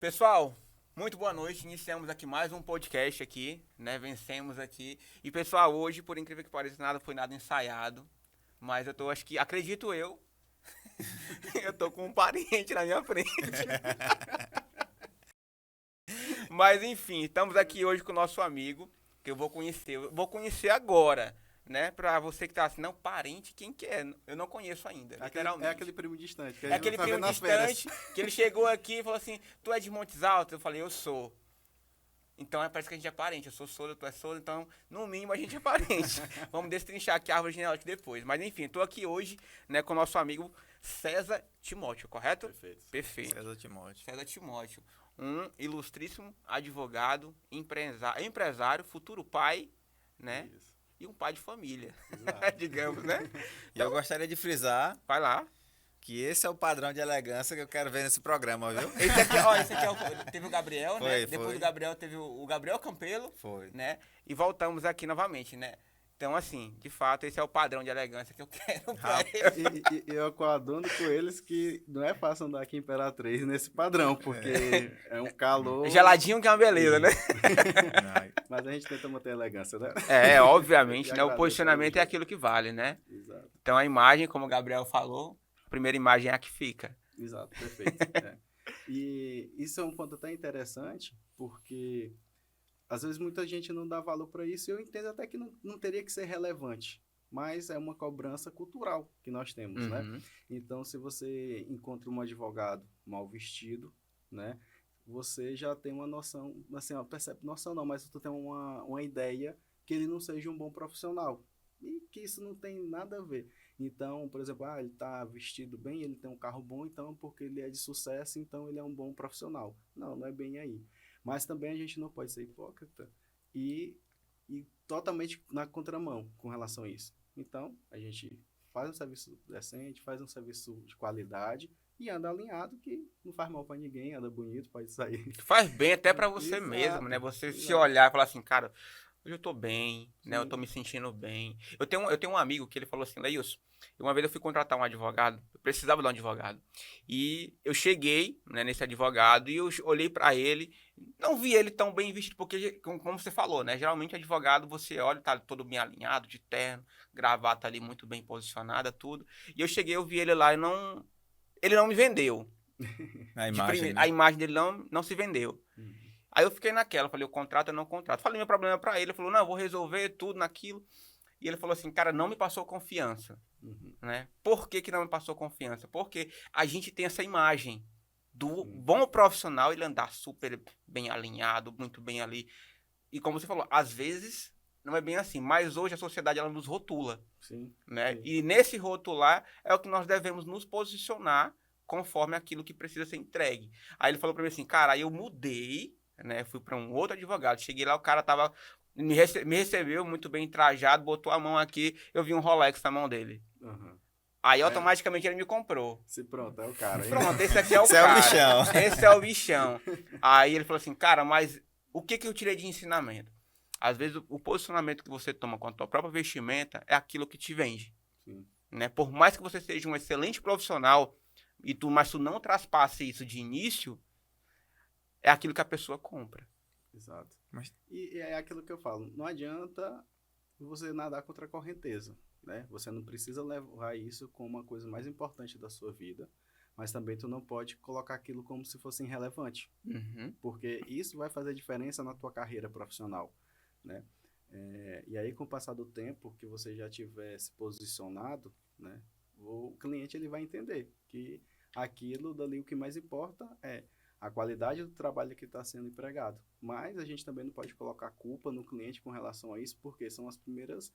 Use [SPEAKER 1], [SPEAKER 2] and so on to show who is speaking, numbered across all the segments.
[SPEAKER 1] Pessoal, muito boa noite. Iniciamos aqui mais um podcast aqui, né? Vencemos aqui. E pessoal, hoje, por incrível que pareça, nada foi nada ensaiado. Mas acho que, acredito eu, eu tô com um parente na minha frente. Mas enfim, estamos aqui hoje com o nosso amigo, que eu vou conhecer. Eu vou conhecer agora, né? Pra você que tá assim, não, parente, quem que é? Eu não conheço ainda, literalmente.
[SPEAKER 2] É aquele primo distante. Que a
[SPEAKER 1] É
[SPEAKER 2] gente
[SPEAKER 1] aquele
[SPEAKER 2] não tá vendo
[SPEAKER 1] primo
[SPEAKER 2] nas férias.
[SPEAKER 1] distante que ele chegou aqui e falou assim: Tu é de Montes Altos? Eu falei: Eu sou. Então parece que a gente é parente. Eu sou Souza, tu é Souza, então no mínimo a gente é parente. Vamos destrinchar aqui a árvore genealógica depois. Mas enfim, estou aqui hoje, né, com o nosso amigo César Timóteo, correto?
[SPEAKER 2] Perfeito.
[SPEAKER 1] Perfeito.
[SPEAKER 3] César Timóteo.
[SPEAKER 1] César Timóteo, um ilustríssimo advogado, empresário, futuro pai, né?
[SPEAKER 2] Isso.
[SPEAKER 1] E um pai de família,
[SPEAKER 2] Exato.
[SPEAKER 1] digamos, né?
[SPEAKER 3] E eu gostaria de frisar
[SPEAKER 1] Vai lá.
[SPEAKER 3] que esse é o padrão de elegância que eu quero ver nesse programa, viu?
[SPEAKER 1] Esse aqui teve o Gabriel, né?
[SPEAKER 3] Foi,
[SPEAKER 1] Depois
[SPEAKER 3] foi.
[SPEAKER 1] do Gabriel teve o Gabriel Campelo,
[SPEAKER 3] Foi.
[SPEAKER 1] né? E voltamos aqui novamente, né? Então, assim, de fato, esse é o padrão de elegância que eu quero pra ele.
[SPEAKER 2] E eu coaduno com eles que não é fácil andar aqui em Imperatriz nesse padrão, porque é um calor.
[SPEAKER 1] Geladinho que é uma beleza, né?
[SPEAKER 3] Não,
[SPEAKER 2] Mas a gente tenta manter a elegância, né?
[SPEAKER 1] Obviamente,
[SPEAKER 2] E
[SPEAKER 1] né? O
[SPEAKER 2] agradeço
[SPEAKER 1] posicionamento é
[SPEAKER 2] aí.
[SPEAKER 1] aquilo que vale, né?
[SPEAKER 2] Exato,
[SPEAKER 1] Então, a imagem, como o Gabriel falou, a primeira imagem é a que fica.
[SPEAKER 2] exato, perfeito. É. E isso é um ponto até interessante, porque às vezes muita gente não dá valor para isso e eu entendo até que não teria que ser relevante. Mas é uma cobrança cultural que nós temos, né?
[SPEAKER 1] Uhum.
[SPEAKER 2] Então, se você encontra um advogado mal vestido, né? Você já tem uma noção, assim, ó, percebe, noção não, mas tu tem uma ideia que ele não seja um bom profissional. E que isso não tem nada a ver. Então, por exemplo, ele está vestido bem, ele tem um carro bom, então porque ele é de sucesso, então ele é um bom profissional. Não, não é bem aí. Mas também a gente não pode ser hipócrita e totalmente na contramão com relação a isso. Então, a gente faz um serviço decente, faz um serviço de qualidade e anda alinhado, que não faz mal para ninguém, anda bonito, pode sair.
[SPEAKER 1] Faz bem até pra você
[SPEAKER 2] Exato,
[SPEAKER 1] mesmo, né? Você se
[SPEAKER 2] exato.
[SPEAKER 1] olhar e falar assim, cara, hoje eu tô bem, né? Eu
[SPEAKER 2] Sim.
[SPEAKER 1] tô me sentindo bem. Eu tenho um amigo que ele falou assim, Leilson, uma vez eu fui contratar um advogado, eu precisava de um advogado. E eu cheguei, né, nesse advogado e eu olhei pra ele, não vi ele tão bem vestido, porque, como você falou, né? Geralmente advogado, você olha, tá todo bem alinhado, de terno, gravata ali muito bem posicionada, tudo. E eu cheguei, eu vi ele lá e ele não me vendeu.
[SPEAKER 3] a
[SPEAKER 1] De
[SPEAKER 3] imagem,
[SPEAKER 1] primeira,
[SPEAKER 3] né?
[SPEAKER 1] a imagem dele não se vendeu.
[SPEAKER 2] Uhum.
[SPEAKER 1] Aí eu fiquei naquela, falei, o contrato eu não contrato. Falei meu problema pra ele, ele falou, não, eu vou resolver tudo naquilo. E ele falou assim, cara, não me passou confiança,
[SPEAKER 2] Uhum.
[SPEAKER 1] né? Por que não me passou confiança? Porque a gente tem essa imagem do
[SPEAKER 2] Sim.
[SPEAKER 1] bom profissional, ele andar super bem alinhado, muito bem ali. E como você falou, às vezes não é bem assim, mas hoje a sociedade ela nos rotula,
[SPEAKER 2] Sim.
[SPEAKER 1] né?
[SPEAKER 2] Sim.
[SPEAKER 1] E nesse rotular é o que nós devemos nos posicionar conforme aquilo que precisa ser entregue. Aí ele falou pra mim assim, cara, aí eu mudei, né? Fui pra um outro advogado. Cheguei lá, o cara tava me recebeu muito bem trajado, botou a mão aqui, eu vi um Rolex na mão dele.
[SPEAKER 2] Uhum.
[SPEAKER 1] Aí
[SPEAKER 2] É.
[SPEAKER 1] automaticamente ele me comprou.
[SPEAKER 2] Se pronto, é o cara. Hein?
[SPEAKER 1] Pronto, esse aqui é o
[SPEAKER 3] Esse é o
[SPEAKER 1] cara.
[SPEAKER 3] bichão.
[SPEAKER 1] Esse é o bichão. Aí ele falou assim, cara, mas o que eu tirei de ensinamento? Às vezes o posicionamento que você toma com a tua própria vestimenta é aquilo que te vende.
[SPEAKER 2] Sim.
[SPEAKER 1] Né? Por mais que você seja um excelente profissional, mas tu não traspasse isso de início, é aquilo que a pessoa compra.
[SPEAKER 2] Exato.
[SPEAKER 3] Mas-
[SPEAKER 2] E é aquilo que eu falo, não adianta você nadar contra a correnteza, né? Você não precisa levar isso como uma coisa mais importante da sua vida, mas também tu não pode colocar aquilo como se fosse irrelevante,
[SPEAKER 1] Uhum.
[SPEAKER 2] porque isso vai fazer diferença na tua carreira profissional, né? E aí, com o passar do tempo que você já tiver se posicionado, né, o cliente ele vai entender que aquilo dali o que mais importa é a qualidade do trabalho que está sendo empregado. Mas a gente também não pode colocar culpa no cliente com relação a isso, porque são as primeiras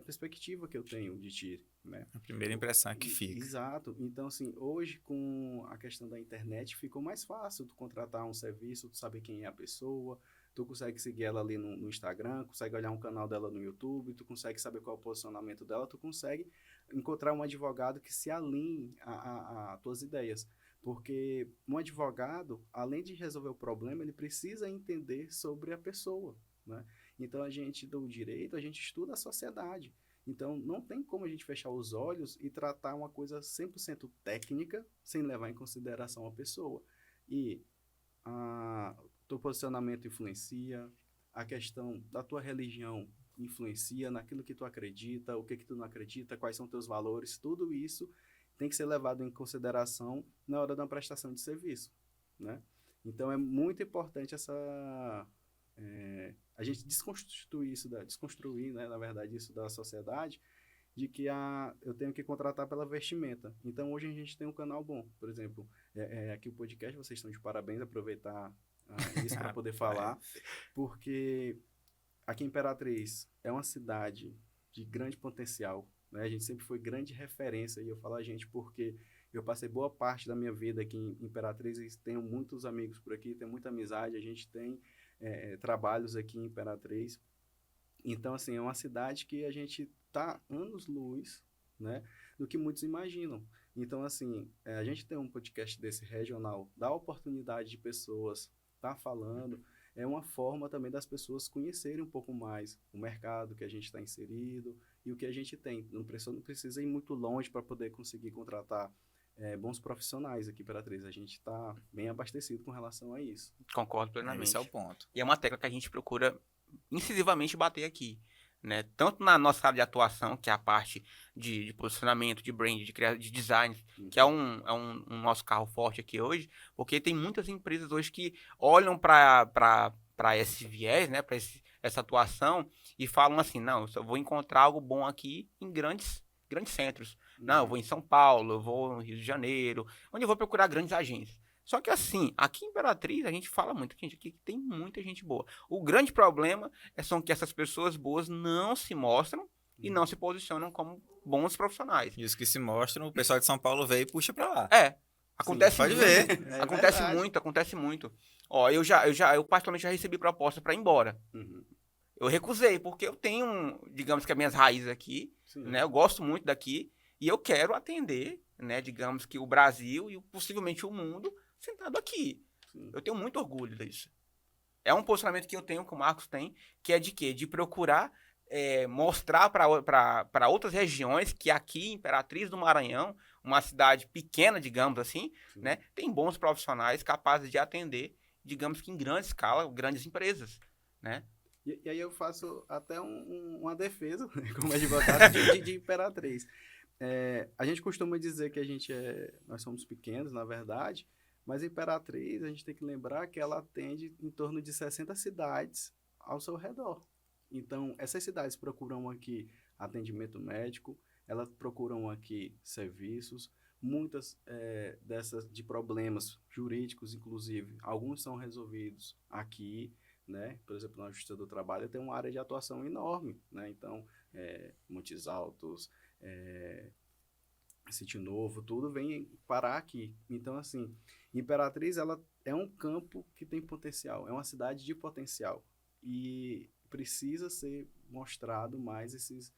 [SPEAKER 2] perspectivas que eu tenho de ti, né?
[SPEAKER 3] A primeira impressão é que fica.
[SPEAKER 2] Exato. Então, assim, hoje com a questão da internet ficou mais fácil tu contratar um serviço, tu saber quem é a pessoa, tu consegue seguir ela ali no Instagram, consegue olhar um canal dela no YouTube, tu consegue saber qual é o posicionamento dela, tu consegue encontrar um advogado que se alinhe a tuas ideias. Porque um advogado, além de resolver o problema, ele precisa entender sobre a pessoa, né? Então, a gente do direito, a gente estuda a sociedade. Então, não tem como a gente fechar os olhos e tratar uma coisa 100% técnica sem levar em consideração a pessoa. E teu posicionamento influencia, a questão da tua religião influencia naquilo que tu acredita, o que tu não acredita, quais são teus valores, tudo isso tem que ser levado em consideração na hora da prestação de serviço, né? Então, é muito importante a gente desconstruir, né, na verdade, isso da sociedade, de que eu tenho que contratar pela vestimenta. Então, hoje a gente tem um canal bom. Por exemplo, aqui o podcast, vocês estão de parabéns, aproveitar isso para poder falar, porque aqui em Imperatriz é uma cidade de grande potencial, né? A gente sempre foi grande referência, e eu falo a gente porque eu passei boa parte da minha vida aqui em Imperatriz e tenho muitos amigos por aqui, tenho muita amizade, a gente tem trabalhos aqui em Imperatriz. Então, assim, é uma cidade que a gente está anos-luz, né, do que muitos imaginam. Então, assim, a gente tem um podcast desse regional, dá oportunidade de pessoas estar falando, é uma forma também das pessoas conhecerem um pouco mais o mercado que a gente está inserido e o que a gente tem. Não precisa ir muito longe para poder conseguir contratar bons profissionais aqui para a Imperatriz. A gente está bem abastecido com relação a isso.
[SPEAKER 1] Concordo plenamente.
[SPEAKER 3] Esse é o ponto.
[SPEAKER 1] E é uma tecla que a gente procura incisivamente bater aqui, né? Tanto na nossa área de atuação, que é a parte de posicionamento, de brand, de design, que é um nosso carro forte aqui hoje, porque tem muitas empresas hoje que olham para esse viés, né? Para essa atuação e falam assim, não, eu só vou encontrar algo bom aqui em grandes centros. Não, eu vou em São Paulo, eu vou no Rio de Janeiro, onde eu vou procurar grandes agências. Só que assim, aqui em Imperatriz a gente fala muito, gente, aqui tem muita gente boa. O grande problema são que essas pessoas boas não se mostram e não se posicionam como bons profissionais.
[SPEAKER 3] E os que se mostram, o pessoal de São Paulo veio e puxa pra lá.
[SPEAKER 1] Acontece
[SPEAKER 3] pode
[SPEAKER 1] muito.
[SPEAKER 3] ver.
[SPEAKER 1] Acontece muito. Ó, eu particularmente já recebi proposta para ir embora.
[SPEAKER 2] Uhum.
[SPEAKER 1] Eu recusei, porque eu tenho, digamos que as minhas raízes aqui, né? Eu gosto muito daqui e eu quero atender, né? Digamos que o Brasil e possivelmente o mundo sentado aqui.
[SPEAKER 2] Sim.
[SPEAKER 1] Eu tenho muito orgulho disso. É um posicionamento que eu tenho, que o Marcos tem, que é de quê? De procurar mostrar para outras regiões que aqui, Imperatriz do Maranhão, uma cidade pequena, digamos assim, né? Tem bons profissionais capazes de atender, digamos que em grande escala, grandes empresas, né?
[SPEAKER 2] E aí eu faço até uma defesa, né, como advogado de Imperatriz. A gente costuma dizer que nós somos pequenos, na verdade, mas Imperatriz, a gente tem que lembrar que ela atende em torno de 60 cidades ao seu redor. Então, essas cidades procuram aqui atendimento médico, elas procuram aqui serviços, muitas dessas de problemas jurídicos, inclusive, alguns são resolvidos aqui, né? Por exemplo, na Justiça do Trabalho tem uma área de atuação enorme, né? Então, Montes Altos, Sítio Novo, tudo vem parar aqui. Então, assim, Imperatriz, ela é um campo que tem potencial, é uma cidade de potencial e precisa ser mostrado mais esses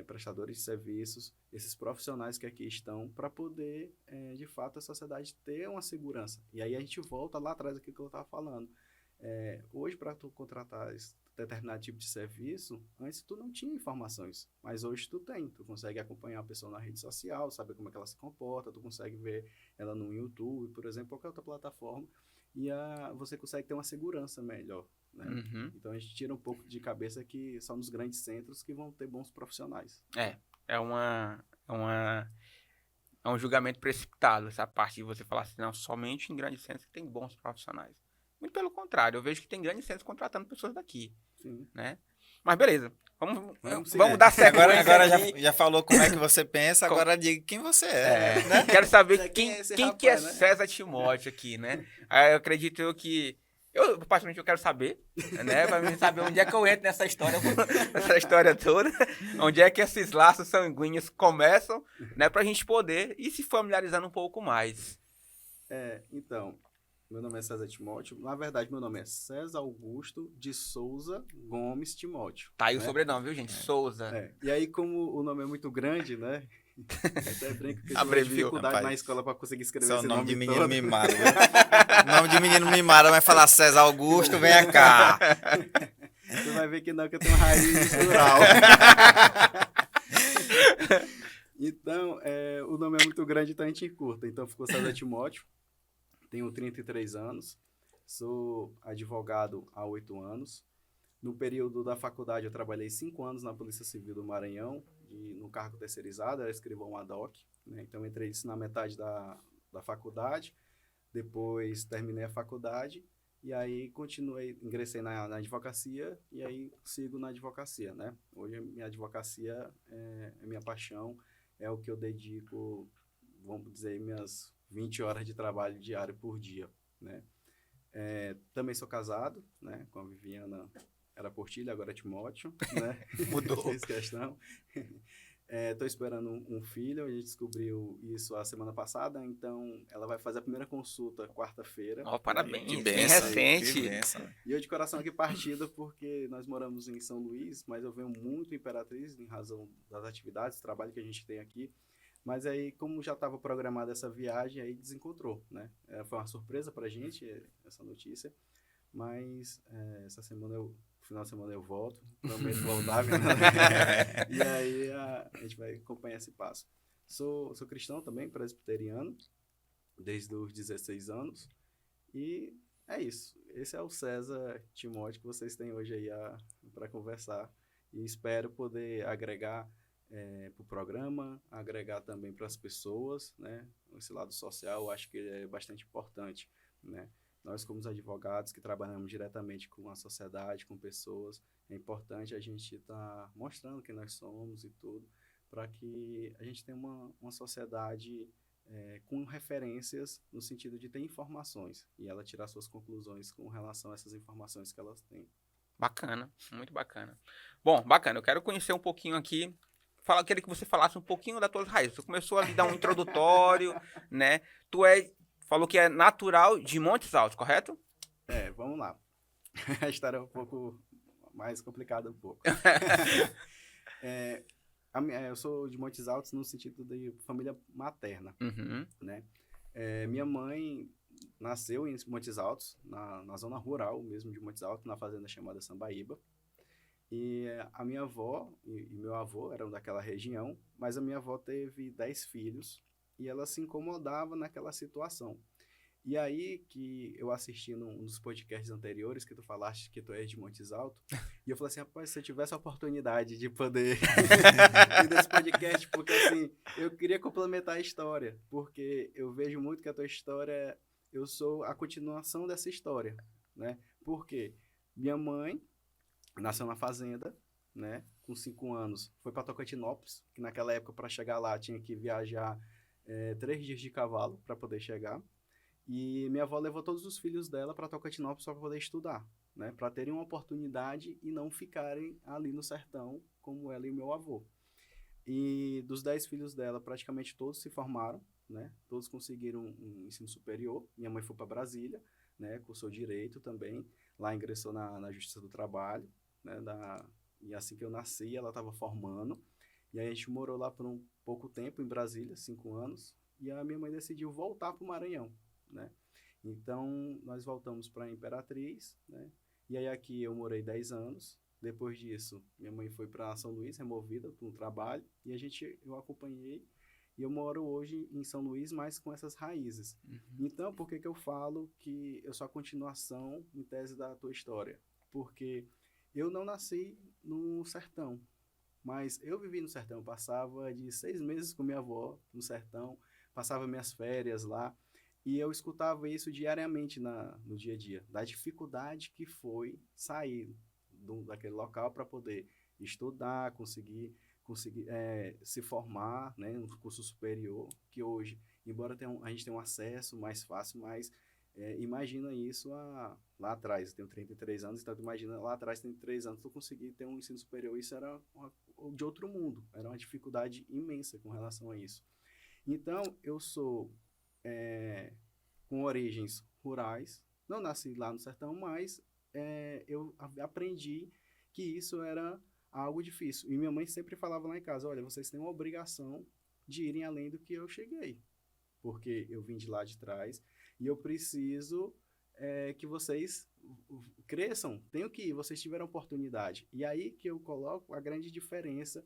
[SPEAKER 2] prestadores de serviços, esses profissionais que aqui estão, para poder, de fato, a sociedade ter uma segurança. E aí a gente volta lá atrás daquilo que eu estava falando. Hoje, para tu contratar determinado tipo de serviço, antes tu não tinha informações, mas hoje tu tem. Tu consegue acompanhar a pessoa na rede social, saber como é que ela se comporta, tu consegue ver ela no YouTube, por exemplo, qualquer outra plataforma, e você consegue ter uma segurança melhor, né?
[SPEAKER 1] Uhum.
[SPEAKER 2] Então a gente tira um pouco de cabeça que só nos grandes centros que vão ter bons profissionais.
[SPEAKER 1] É um julgamento precipitado, essa parte de você falar assim, não, somente em grandes centros que tem bons profissionais. Muito pelo contrário, eu vejo que tem grandes centros contratando pessoas daqui,
[SPEAKER 2] Sim.
[SPEAKER 1] né? Mas beleza, vamos
[SPEAKER 2] seguir.
[SPEAKER 1] dar sequência.
[SPEAKER 3] Agora
[SPEAKER 1] aqui.
[SPEAKER 3] já falou como é que você pensa, agora diga quem você é. Né?
[SPEAKER 1] Quero saber
[SPEAKER 2] Quem
[SPEAKER 1] quem
[SPEAKER 2] é esse
[SPEAKER 1] que
[SPEAKER 2] rapaz,
[SPEAKER 1] é
[SPEAKER 2] né?
[SPEAKER 1] César Timóteo aqui, né? Aí eu acredito que... Eu, particularmente, eu quero saber, né? Pra mim saber onde é que eu entro nessa história, nessa história toda. Onde é que esses laços sanguíneos começam, né? Pra gente poder ir se familiarizando um pouco mais.
[SPEAKER 2] Então, meu nome é César Timóteo. Na verdade, meu nome é César Augusto de Souza Gomes Timóteo.
[SPEAKER 1] Tá aí o
[SPEAKER 2] né?
[SPEAKER 1] sobrenome, viu, gente? Souza.
[SPEAKER 2] E aí, como o nome é muito grande, né? Até brinco que eu tive
[SPEAKER 1] Abreviou,
[SPEAKER 2] dificuldade
[SPEAKER 3] rapaz.
[SPEAKER 2] na escola para conseguir escrever
[SPEAKER 3] Esse é o
[SPEAKER 2] esse
[SPEAKER 3] nome de menino
[SPEAKER 2] todo.
[SPEAKER 3] mimado. Viu? Nome de menino mimado, vai falar César Augusto, venha cá.
[SPEAKER 2] Você vai ver que não, que eu tenho raiz rural. Então, o nome é muito grande, então a gente encurta. Então, ficou César Timóteo. Tenho 33 anos. Sou advogado há 8 anos. No período da faculdade, eu trabalhei 5 anos na Polícia Civil do Maranhão, no cargo terceirizado, era escrivão ad hoc, né? Então, entrei isso na metade da faculdade, depois terminei a faculdade, e aí ingressei na advocacia, e aí sigo na advocacia, né? Hoje, minha advocacia é minha paixão, é o que eu dedico, vamos dizer, minhas 20 horas de trabalho diário por dia, né? Também sou casado, né, com a Viviana, era Portilho, agora é Timóteo, né?
[SPEAKER 3] Mudou.
[SPEAKER 2] Fez questão. Estou esperando um filho, a gente descobriu isso a semana passada, então ela vai fazer a primeira consulta quarta-feira.
[SPEAKER 1] Ó, parabéns,
[SPEAKER 3] Que
[SPEAKER 1] bem
[SPEAKER 3] benção,
[SPEAKER 1] recente.
[SPEAKER 3] que benção.
[SPEAKER 2] E eu de coração aqui partido, porque nós moramos em São Luís, mas eu venho muito em Imperatriz, em razão das atividades, do trabalho que a gente tem aqui. Mas aí, como já estava programada essa viagem, aí desencontrou, né? Foi uma surpresa pra gente, essa notícia. Mas final de semana eu volto, prometo voltar. E aí a gente vai acompanhar esse passo. Sou cristão também, presbiteriano, desde os 16 anos. E é isso. Esse é o César Timóteo que vocês têm hoje aí para conversar. E espero poder agregar para o programa, agregar também para as pessoas, né? Esse lado social, eu acho que é bastante importante, né? Nós, como os advogados que trabalhamos diretamente com a sociedade, com pessoas, é importante a gente estar mostrando quem nós somos e tudo, para que a gente tenha uma sociedade com referências no sentido de ter informações e ela tirar suas conclusões com relação a essas informações que elas têm.
[SPEAKER 1] Bacana, muito bacana. Bom, bacana, eu quero conhecer um pouquinho aqui. Queria que você falasse um pouquinho das tuas raízes. Você começou a me dar um introdutório, né? Falou que é natural de Montes Altos, correto?
[SPEAKER 2] Vamos lá. A história é um pouco mais complicada um pouco. Eu sou de Montes Altos no sentido de família materna, né? Minha mãe nasceu em Montes Altos, na zona rural mesmo de Montes Altos, na fazenda chamada Sambaíba. E a minha avó e meu avô eram daquela região, mas a minha avó teve 10 filhos e ela se incomodava naquela situação. E aí que eu assisti num dos podcasts anteriores que tu falaste que tu és de Montes Altos, e eu falei assim, rapaz, se eu tivesse a oportunidade de poder ir nesse podcast, porque assim, eu queria complementar a história, porque eu vejo muito que a tua história, eu sou a continuação dessa história, né? Porque minha mãe nasceu na fazenda, né? Com 5 anos, foi para Tocantinópolis, que naquela época, para chegar lá, tinha que viajar 3 dias de cavalo para poder chegar. E minha avó levou todos os filhos dela para Tocantinópolis para poder estudar, né? Para terem uma oportunidade e não ficarem ali no sertão, como ela e meu avô. E dos 10 filhos dela, praticamente todos se formaram, né? Todos conseguiram um ensino superior. Minha mãe foi para Brasília, né? Cursou Direito também. Lá ingressou na Justiça do Trabalho, né? E assim que eu nasci, ela estava formando. E aí a gente morou lá por um pouco tempo em Brasília, 5 anos. E a minha mãe decidiu voltar para o Maranhão, né? Então, nós voltamos para Imperatriz, né? E aí aqui eu morei 10 anos. Depois disso, minha mãe foi para São Luís, removida por um trabalho. E eu acompanhei. E eu moro hoje em São Luís, mas com essas raízes. Então, por que eu falo que eu sou a continuação, em tese, da tua história? Porque eu não nasci no sertão, mas eu vivi no sertão. Eu passava de 6 meses com minha avó no sertão, passava minhas férias lá, e eu escutava isso diariamente no dia a dia, da dificuldade que foi sair daquele local para poder estudar, conseguir se formar, né, no curso superior, que hoje, embora a gente tenha um acesso mais fácil, mas imagina isso lá atrás. Eu tenho 33 anos, então imagina lá atrás, 33 anos, tu conseguir ter um ensino superior, isso era de outro mundo, era uma dificuldade imensa com relação a isso. Então, eu sou com origens rurais, não nasci lá no sertão, mas eu aprendi que isso era algo difícil. E minha mãe sempre falava lá em casa, olha, vocês têm uma obrigação de irem além do que eu cheguei, porque eu vim de lá de trás e eu preciso que vocês cresçam, tenho que ir, vocês tiveram oportunidade. E aí que eu coloco a grande diferença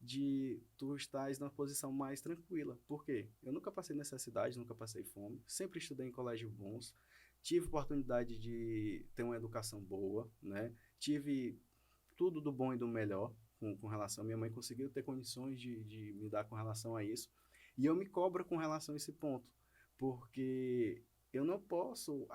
[SPEAKER 2] de tu estás na posição mais tranquila. Por quê? Eu nunca passei necessidade, nunca passei fome, sempre estudei em colégios bons, tive oportunidade de ter uma educação boa, né? Tive tudo do bom e do melhor com relação. Minha mãe conseguiu ter condições de me dar com relação a isso. E eu me cobro com relação a esse ponto, porque eu não posso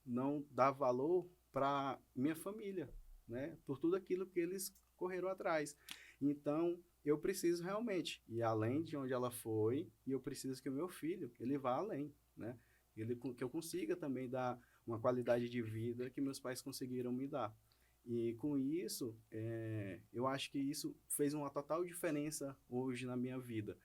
[SPEAKER 2] não dar valor para minha família, né? Por tudo aquilo que eles correram atrás. Então, eu preciso realmente ir além de onde ela foi, e eu preciso que o meu filho, ele vá além, né? Que eu consiga também dar uma qualidade de vida que meus pais conseguiram me dar. E com isso, eu acho que isso fez uma total diferença hoje na minha vida,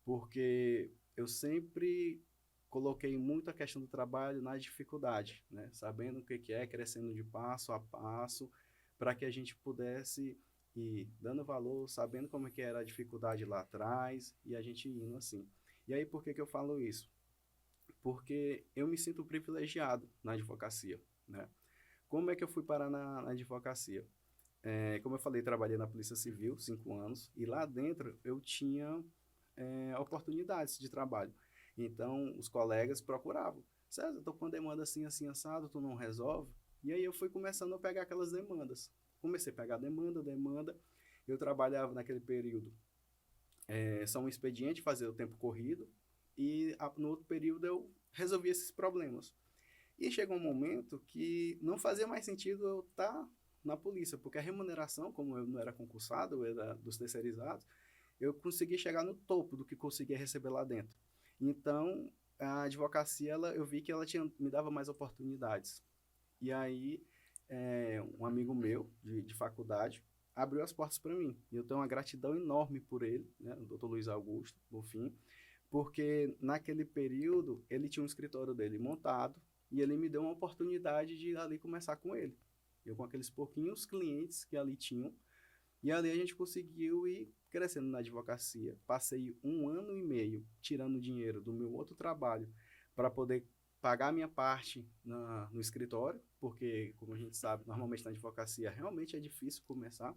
[SPEAKER 2] porque eu sempre coloquei muito a questão do trabalho na dificuldade, né? Sabendo o que é, crescendo de passo a passo, para que a gente pudesse ir dando valor, sabendo como é que era a dificuldade lá atrás, e a gente indo assim. E aí, por que que eu falo isso? Porque eu me sinto privilegiado na advocacia, né? Como é que eu fui parar na advocacia? Como eu falei, trabalhei na Polícia Civil 5 anos, e lá dentro eu tinha oportunidades de trabalho. Então, os colegas procuravam. César, estou com uma demanda assim, assim, assado, tu não resolve? E aí eu fui começando a pegar aquelas demandas. Comecei a pegar demanda. Eu trabalhava naquele período, só um expediente, fazer o tempo corrido, e no outro período eu resolvia esses problemas. E chegou um momento que não fazia mais sentido eu estar na polícia, porque a remuneração, como eu não era concursado, eu era dos terceirizados, eu consegui chegar no topo do que conseguia receber lá dentro. Então, a advocacia, eu vi que ela me dava mais oportunidades. E aí, um amigo meu, de faculdade, abriu as portas para mim. E eu tenho uma gratidão enorme por ele, né, o Dr. Luiz Augusto, Bonfim, porque naquele período ele tinha um escritório dele montado e ele me deu uma oportunidade de ir ali começar com ele. Eu com aqueles pouquinhos clientes que ali tinham, e ali a gente conseguiu ir crescendo na advocacia. Passei 1 ano e meio tirando dinheiro do meu outro trabalho para poder pagar a minha parte no escritório, porque, como a gente sabe, normalmente na advocacia realmente é difícil começar.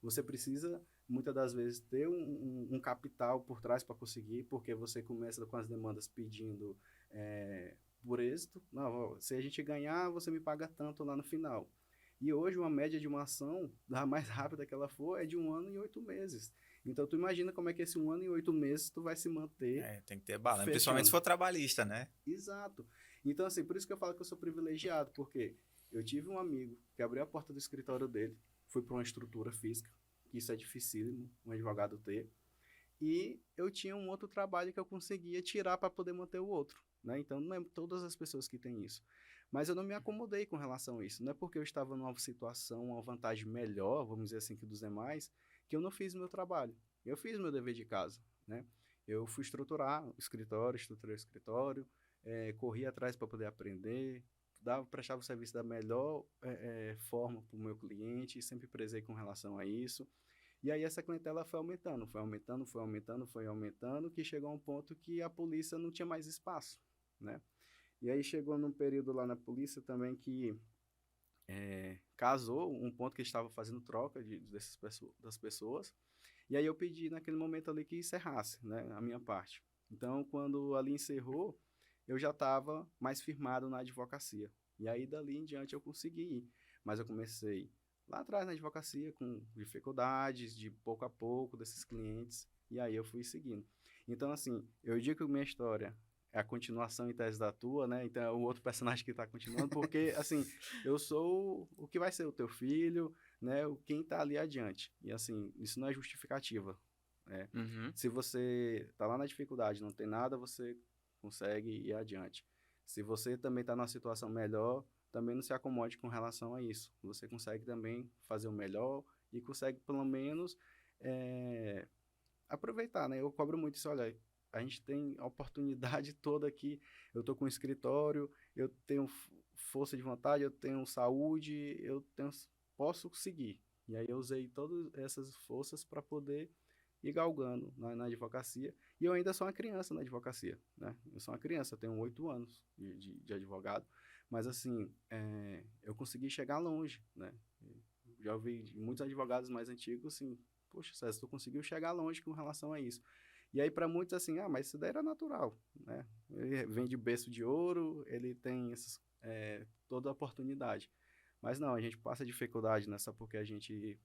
[SPEAKER 2] Você precisa, muitas das vezes, ter um capital por trás para conseguir, porque você começa com as demandas pedindo por êxito. Não, se a gente ganhar, você me paga tanto lá no final. E hoje uma média de uma ação, da mais rápida que ela for, é de 1 ano e 8 meses. Então tu imagina como é que esse 1 ano e 8 meses tu vai se manter
[SPEAKER 3] Tem que ter bala, principalmente se
[SPEAKER 2] fechando.
[SPEAKER 3] for trabalhista, né?
[SPEAKER 2] Exato. Então assim, por isso que eu falo que eu sou privilegiado, porque eu tive um amigo que abriu a porta do escritório dele, fui para uma estrutura física, que isso é dificílimo, um advogado ter, e eu tinha um outro trabalho que eu conseguia tirar para poder manter o outro, né? Então não é todas as pessoas que têm isso. Mas eu não me acomodei com relação a isso. Não é porque eu estava numa situação, uma vantagem melhor, vamos dizer assim, que dos demais, que eu não fiz o meu trabalho. Eu fiz o meu dever de casa, né? Eu fui estruturar o escritório, estruturei o escritório, corri atrás para poder aprender, prestava o serviço da melhor forma para o meu cliente, sempre prezei com relação a isso. E aí essa clientela foi aumentando, que chegou a um ponto que a polícia não tinha mais espaço, né? E aí chegou num período lá na polícia também que casou um ponto que estava fazendo troca das pessoas, e aí eu pedi naquele momento ali que encerrasse, né, a minha parte. Então, quando ali encerrou, eu já estava mais firmado na advocacia. E aí dali em diante eu consegui ir. Mas eu comecei lá atrás na advocacia com dificuldades, de pouco a pouco, desses clientes, e aí eu fui seguindo. Então, assim, eu digo que minha história é a continuação em tese da tua, né? Então é o outro personagem que está continuando, porque, assim, eu sou o que vai ser o teu filho, né? Quem está ali adiante. E, assim, isso não é justificativa, né?
[SPEAKER 1] Uhum.
[SPEAKER 2] Se você está lá na dificuldade, não tem nada, você consegue ir adiante. Se você também está numa situação melhor, também não se acomode com relação a isso. Você consegue também fazer o melhor e consegue, pelo menos, aproveitar, né? Eu cobro muito isso, olha, a gente tem a oportunidade toda aqui, eu tô com um escritório, eu tenho força de vontade, eu tenho saúde, posso seguir. E aí eu usei todas essas forças para poder ir galgando na advocacia. E eu ainda sou uma criança na advocacia, né? Eu sou uma criança, eu tenho 8 anos de advogado, mas assim, eu consegui chegar longe, né? Já ouvi de muitos advogados mais antigos, assim, poxa, César, tu conseguiu chegar longe com relação a isso. E aí, para muitos, assim, mas isso daí era natural, né? Ele vem de berço de ouro, ele tem toda a oportunidade. Mas não, a gente passa dificuldade nessa porque a gente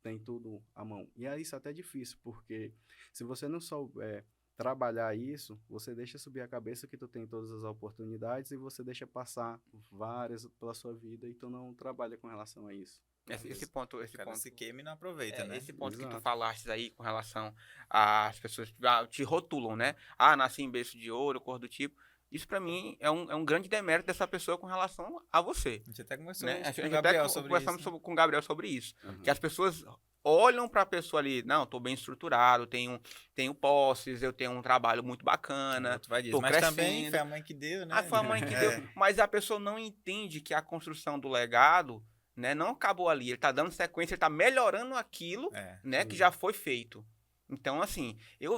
[SPEAKER 2] tem tudo à mão. E aí isso até é difícil, porque se você não souber trabalhar isso, você deixa subir a cabeça que tu tem todas as oportunidades e você deixa passar várias pela sua vida e tu não trabalha com relação a isso.
[SPEAKER 1] Esse ponto,
[SPEAKER 3] O cara se queima e não aproveita, né?
[SPEAKER 1] esse ponto que tu
[SPEAKER 2] Exato.
[SPEAKER 1] falaste aí com relação às pessoas que te rotulam, né? Nasci em berço de ouro, cor do tipo. Isso pra mim é um grande demérito dessa pessoa com relação a você.
[SPEAKER 3] A gente até conversou
[SPEAKER 1] Né? A
[SPEAKER 3] com o
[SPEAKER 1] gente
[SPEAKER 3] Gabriel
[SPEAKER 1] até
[SPEAKER 3] sobre
[SPEAKER 1] conversamos
[SPEAKER 3] isso.
[SPEAKER 1] com o Gabriel sobre isso.
[SPEAKER 2] Uhum.
[SPEAKER 1] Que as pessoas olham pra pessoa ali, não, tô bem estruturado, tenho posses, eu tenho um trabalho muito bacana,
[SPEAKER 3] Tu vai dizer,
[SPEAKER 1] tô
[SPEAKER 3] mas
[SPEAKER 1] crescendo.
[SPEAKER 3] também foi a mãe que deu, né?
[SPEAKER 1] Foi a mãe que deu. Mas a pessoa não entende que a construção do legado, né, não acabou ali. Ele tá dando sequência, ele tá melhorando aquilo, né, que já foi feito. Então, assim, eu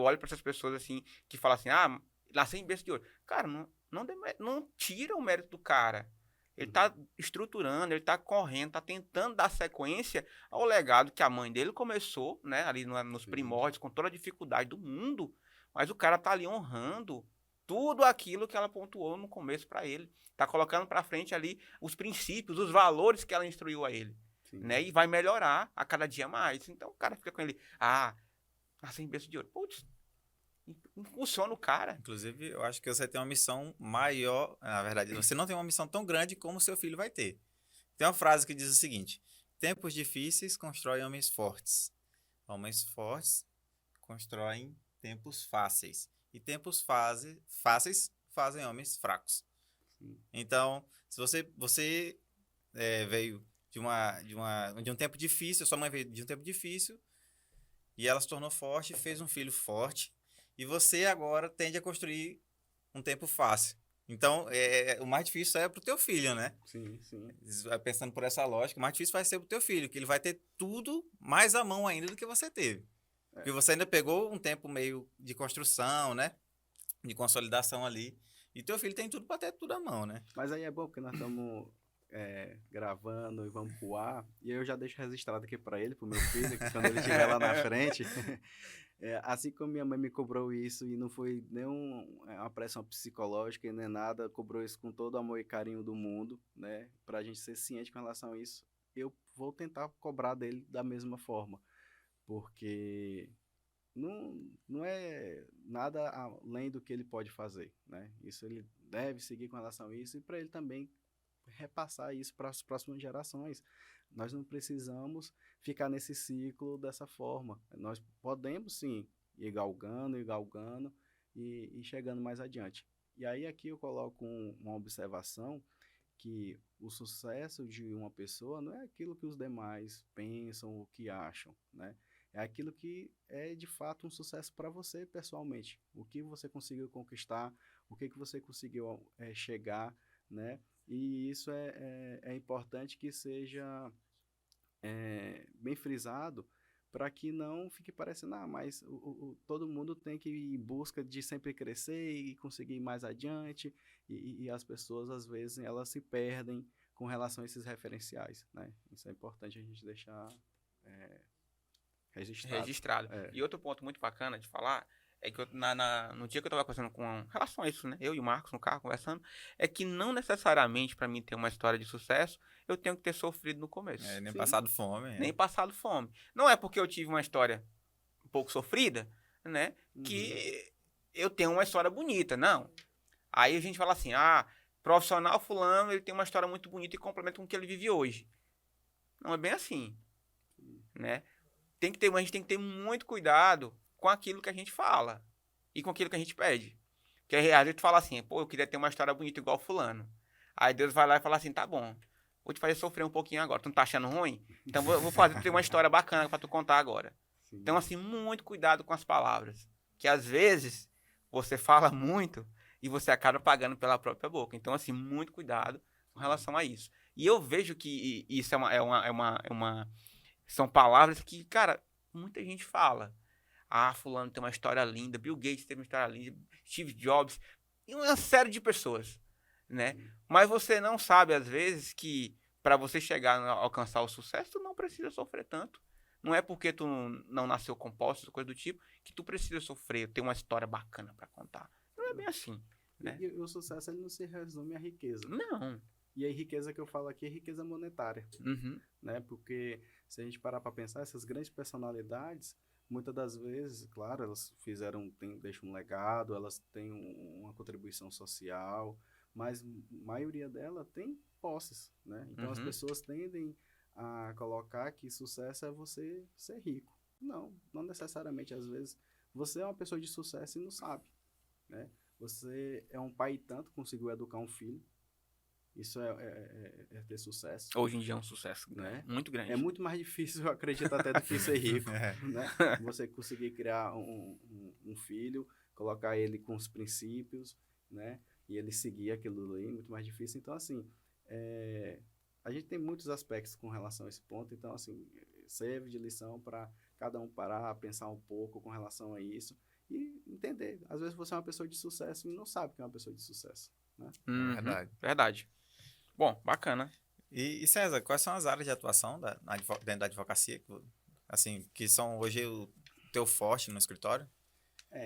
[SPEAKER 1] olho para essas pessoas assim, que falam assim, nasci em berço de ouro. Cara, não tira o mérito do cara. Ele tá estruturando, ele tá correndo, tá tentando dar sequência ao legado que a mãe dele começou, né, ali nos primórdios, com toda a dificuldade do mundo. Mas o cara tá ali honrando tudo aquilo que ela pontuou no começo para ele. Tá colocando para frente ali os princípios, os valores que ela instruiu a ele. Né? E vai melhorar a cada dia mais. Então o cara fica com ele, nasci em berço de ouro. Putz, não funciona o cara.
[SPEAKER 3] Inclusive, eu acho que você tem uma missão maior. Na verdade, você não tem uma missão tão grande como seu filho vai ter. Tem uma frase que diz o seguinte: tempos difíceis constroem homens fortes. Homens fortes constroem tempos fáceis. E tempos fáceis fazem homens fracos.
[SPEAKER 2] Sim.
[SPEAKER 3] Então, se você veio de um tempo difícil, sua mãe veio de um tempo difícil, e ela se tornou forte, fez um filho forte, e você agora tende a construir um tempo fácil. Então, o mais difícil é pro teu filho, né?
[SPEAKER 2] Sim, sim.
[SPEAKER 3] Pensando por essa lógica, o mais difícil vai ser pro teu filho, que ele vai ter tudo mais à mão ainda do que você teve. Porque você ainda pegou um tempo meio de construção, né? De consolidação ali. E teu filho tem tudo para ter tudo à mão, né?
[SPEAKER 2] Mas aí é bom porque nós estamos gravando e vamos pro ar. E eu já deixo registrado aqui para ele, pro meu filho, que quando ele estiver lá na frente. Assim como minha mãe me cobrou isso, e não foi uma pressão psicológica e nem nada, cobrou isso com todo o amor e carinho do mundo, né? Pra gente ser ciente com relação a isso, eu vou tentar cobrar dele da mesma forma. Porque não é nada além do que ele pode fazer, né? Isso ele deve seguir com relação a isso e para ele também repassar isso para as próximas gerações. Nós não precisamos ficar nesse ciclo dessa forma. Nós podemos sim ir galgando e chegando mais adiante. E aí aqui eu coloco uma observação que o sucesso de uma pessoa não é aquilo que os demais pensam ou que acham, né? É aquilo que é de fato um sucesso para você pessoalmente. O que você conseguiu conquistar, o que você conseguiu chegar, né? E isso é importante que seja bem frisado para que não fique parecendo, mas todo mundo tem que ir em busca de sempre crescer e conseguir ir mais adiante. E as pessoas, às vezes, elas se perdem com relação a esses referenciais, né? Isso é importante a gente deixar registrado.
[SPEAKER 1] E outro ponto muito bacana de falar é que no dia que eu estava conversando com relação a isso, né? Eu e o Marcos no carro conversando, é que não necessariamente para mim ter uma história de sucesso, eu tenho que ter sofrido no começo.
[SPEAKER 3] Nem passado fome.
[SPEAKER 1] Nem passado fome. Não é porque eu tive uma história um pouco sofrida, né? Que eu tenho uma história bonita, não. Aí a gente fala assim, profissional fulano, ele tem uma história muito bonita e complementa com o que ele vive hoje. Não é bem assim, né? A gente tem que ter muito cuidado com aquilo que a gente fala e com aquilo que a gente pede. Porque às vezes tu fala assim, eu queria ter uma história bonita igual fulano. Aí Deus vai lá e fala assim, tá bom, vou te fazer sofrer um pouquinho agora. Tu não tá achando ruim? Então vou fazer ter uma história bacana pra tu contar agora. Sim. Então, assim, muito cuidado com as palavras. Que às vezes você fala muito e você acaba pagando pela própria boca. Então, assim, muito cuidado com relação a isso. E eu vejo que isso são palavras que, cara, muita gente fala. Fulano tem uma história linda, Bill Gates teve uma história linda, Steve Jobs, e uma série de pessoas, né? Mas você não sabe, às vezes, que para você chegar a alcançar o sucesso, tu não precisa sofrer tanto. Não é porque tu não nasceu composto, coisa do tipo, que tu precisa sofrer, ter uma história bacana pra contar. Não é bem assim, né?
[SPEAKER 2] E o sucesso ele não se resume à riqueza.
[SPEAKER 1] Não.
[SPEAKER 2] E a riqueza que eu falo aqui é riqueza monetária,
[SPEAKER 1] Uhum.
[SPEAKER 2] né? Porque se a gente parar para pensar, essas grandes personalidades, muitas das vezes, claro, elas deixam um legado, elas têm uma contribuição social, mas a maioria dela tem posses, né? Então as
[SPEAKER 1] Uhum.
[SPEAKER 2] pessoas tendem a colocar que sucesso é você ser rico. Não necessariamente. Às vezes você é uma pessoa de sucesso e não sabe, né? Você é um pai e tanto, conseguiu educar um filho. Isso é ter sucesso,
[SPEAKER 1] Hoje em dia é um sucesso
[SPEAKER 2] né?
[SPEAKER 1] muito grande.
[SPEAKER 2] É muito mais difícil, eu acredito, até do que ser rico,
[SPEAKER 3] É.
[SPEAKER 2] né? Você conseguir criar um filho, colocar ele com os princípios, né? E ele seguir aquilo ali, muito mais difícil. Então, assim, a gente tem muitos aspectos com relação a esse ponto. Então, assim, serve de lição para cada um parar, pensar um pouco com relação a isso e entender. Às vezes você é uma pessoa de sucesso e não sabe que é uma pessoa de sucesso, né?
[SPEAKER 1] Uhum.
[SPEAKER 3] Verdade.
[SPEAKER 1] Verdade. Bom, bacana.
[SPEAKER 3] E César, quais são as áreas de atuação dentro da advocacia, assim, que são hoje o teu forte no escritório?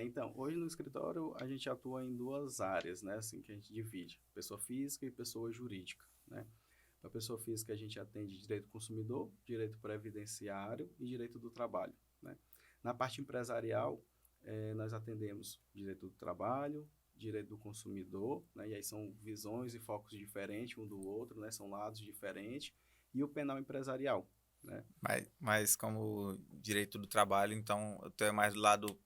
[SPEAKER 2] Então, hoje no escritório a gente atua em duas áreas, né, assim, que a gente divide, pessoa física e pessoa jurídica, né. Para pessoa física a gente atende direito do consumidor, direito previdenciário e direito do trabalho, né. Na parte empresarial, nós atendemos direito do trabalho, direito do consumidor, né, e aí são visões e focos diferentes um do outro, né, são lados diferentes, e o penal empresarial, né.
[SPEAKER 3] Mas como direito do trabalho, então, tu é mais do lado,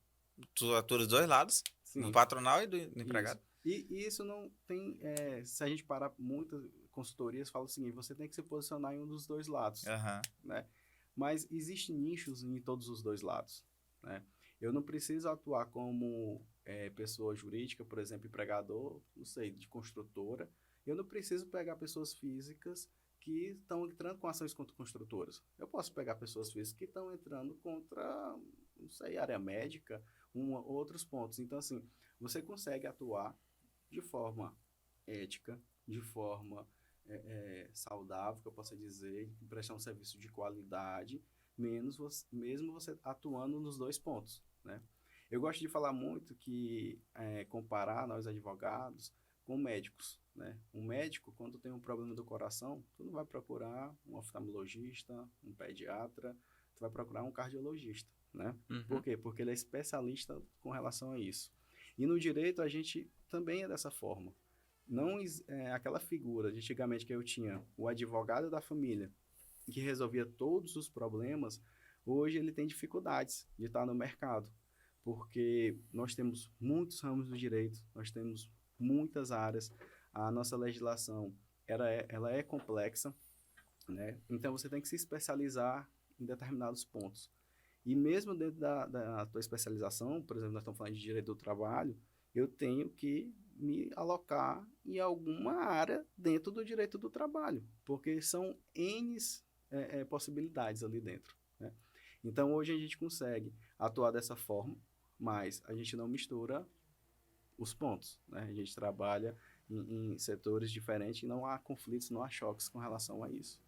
[SPEAKER 3] tu atua dos dois lados, no
[SPEAKER 2] Sim.
[SPEAKER 3] patronal e do empregado?
[SPEAKER 2] E isso não tem. Se a gente parar, muitas consultorias falam o seguinte: você tem que se posicionar em um dos dois lados,
[SPEAKER 3] Aham.
[SPEAKER 2] né? Mas existem nichos em todos os dois lados, né? Eu não preciso atuar como pessoa jurídica, por exemplo, empregador, não sei, de construtora. Eu não preciso pegar pessoas físicas que estão entrando com ações contra construtoras. Eu posso pegar pessoas físicas que estão entrando contra, não sei, área médica, outros pontos. Então, assim, você consegue atuar de forma ética, de forma saudável, que eu possa dizer, prestar um serviço de qualidade, mesmo você atuando nos dois pontos, né? Eu gosto de falar muito que comparar nós advogados com médicos, né? Um médico, quando tem um problema do coração, tu não vai procurar um oftalmologista, um pediatra, tu vai procurar um cardiologista, né?
[SPEAKER 1] Uhum.
[SPEAKER 2] Por quê? Porque ele é especialista com relação a isso. E no direito a gente também é dessa forma. Não aquela figura de antigamente que eu tinha, o advogado da família, que resolvia todos os problemas, hoje ele tem dificuldades de estar no mercado, porque nós temos muitos ramos do direito, nós temos muitas áreas, a nossa legislação ela é complexa, né? Então você tem que se especializar em determinados pontos. E mesmo dentro da tua especialização, por exemplo, nós estamos falando de direito do trabalho, eu tenho que me alocar em alguma área dentro do direito do trabalho, porque são N possibilidades ali dentro, né? Então, hoje a gente consegue atuar dessa forma, mas a gente não mistura os pontos, né? A gente trabalha em setores diferentes e não há conflitos, não há choques com relação a isso.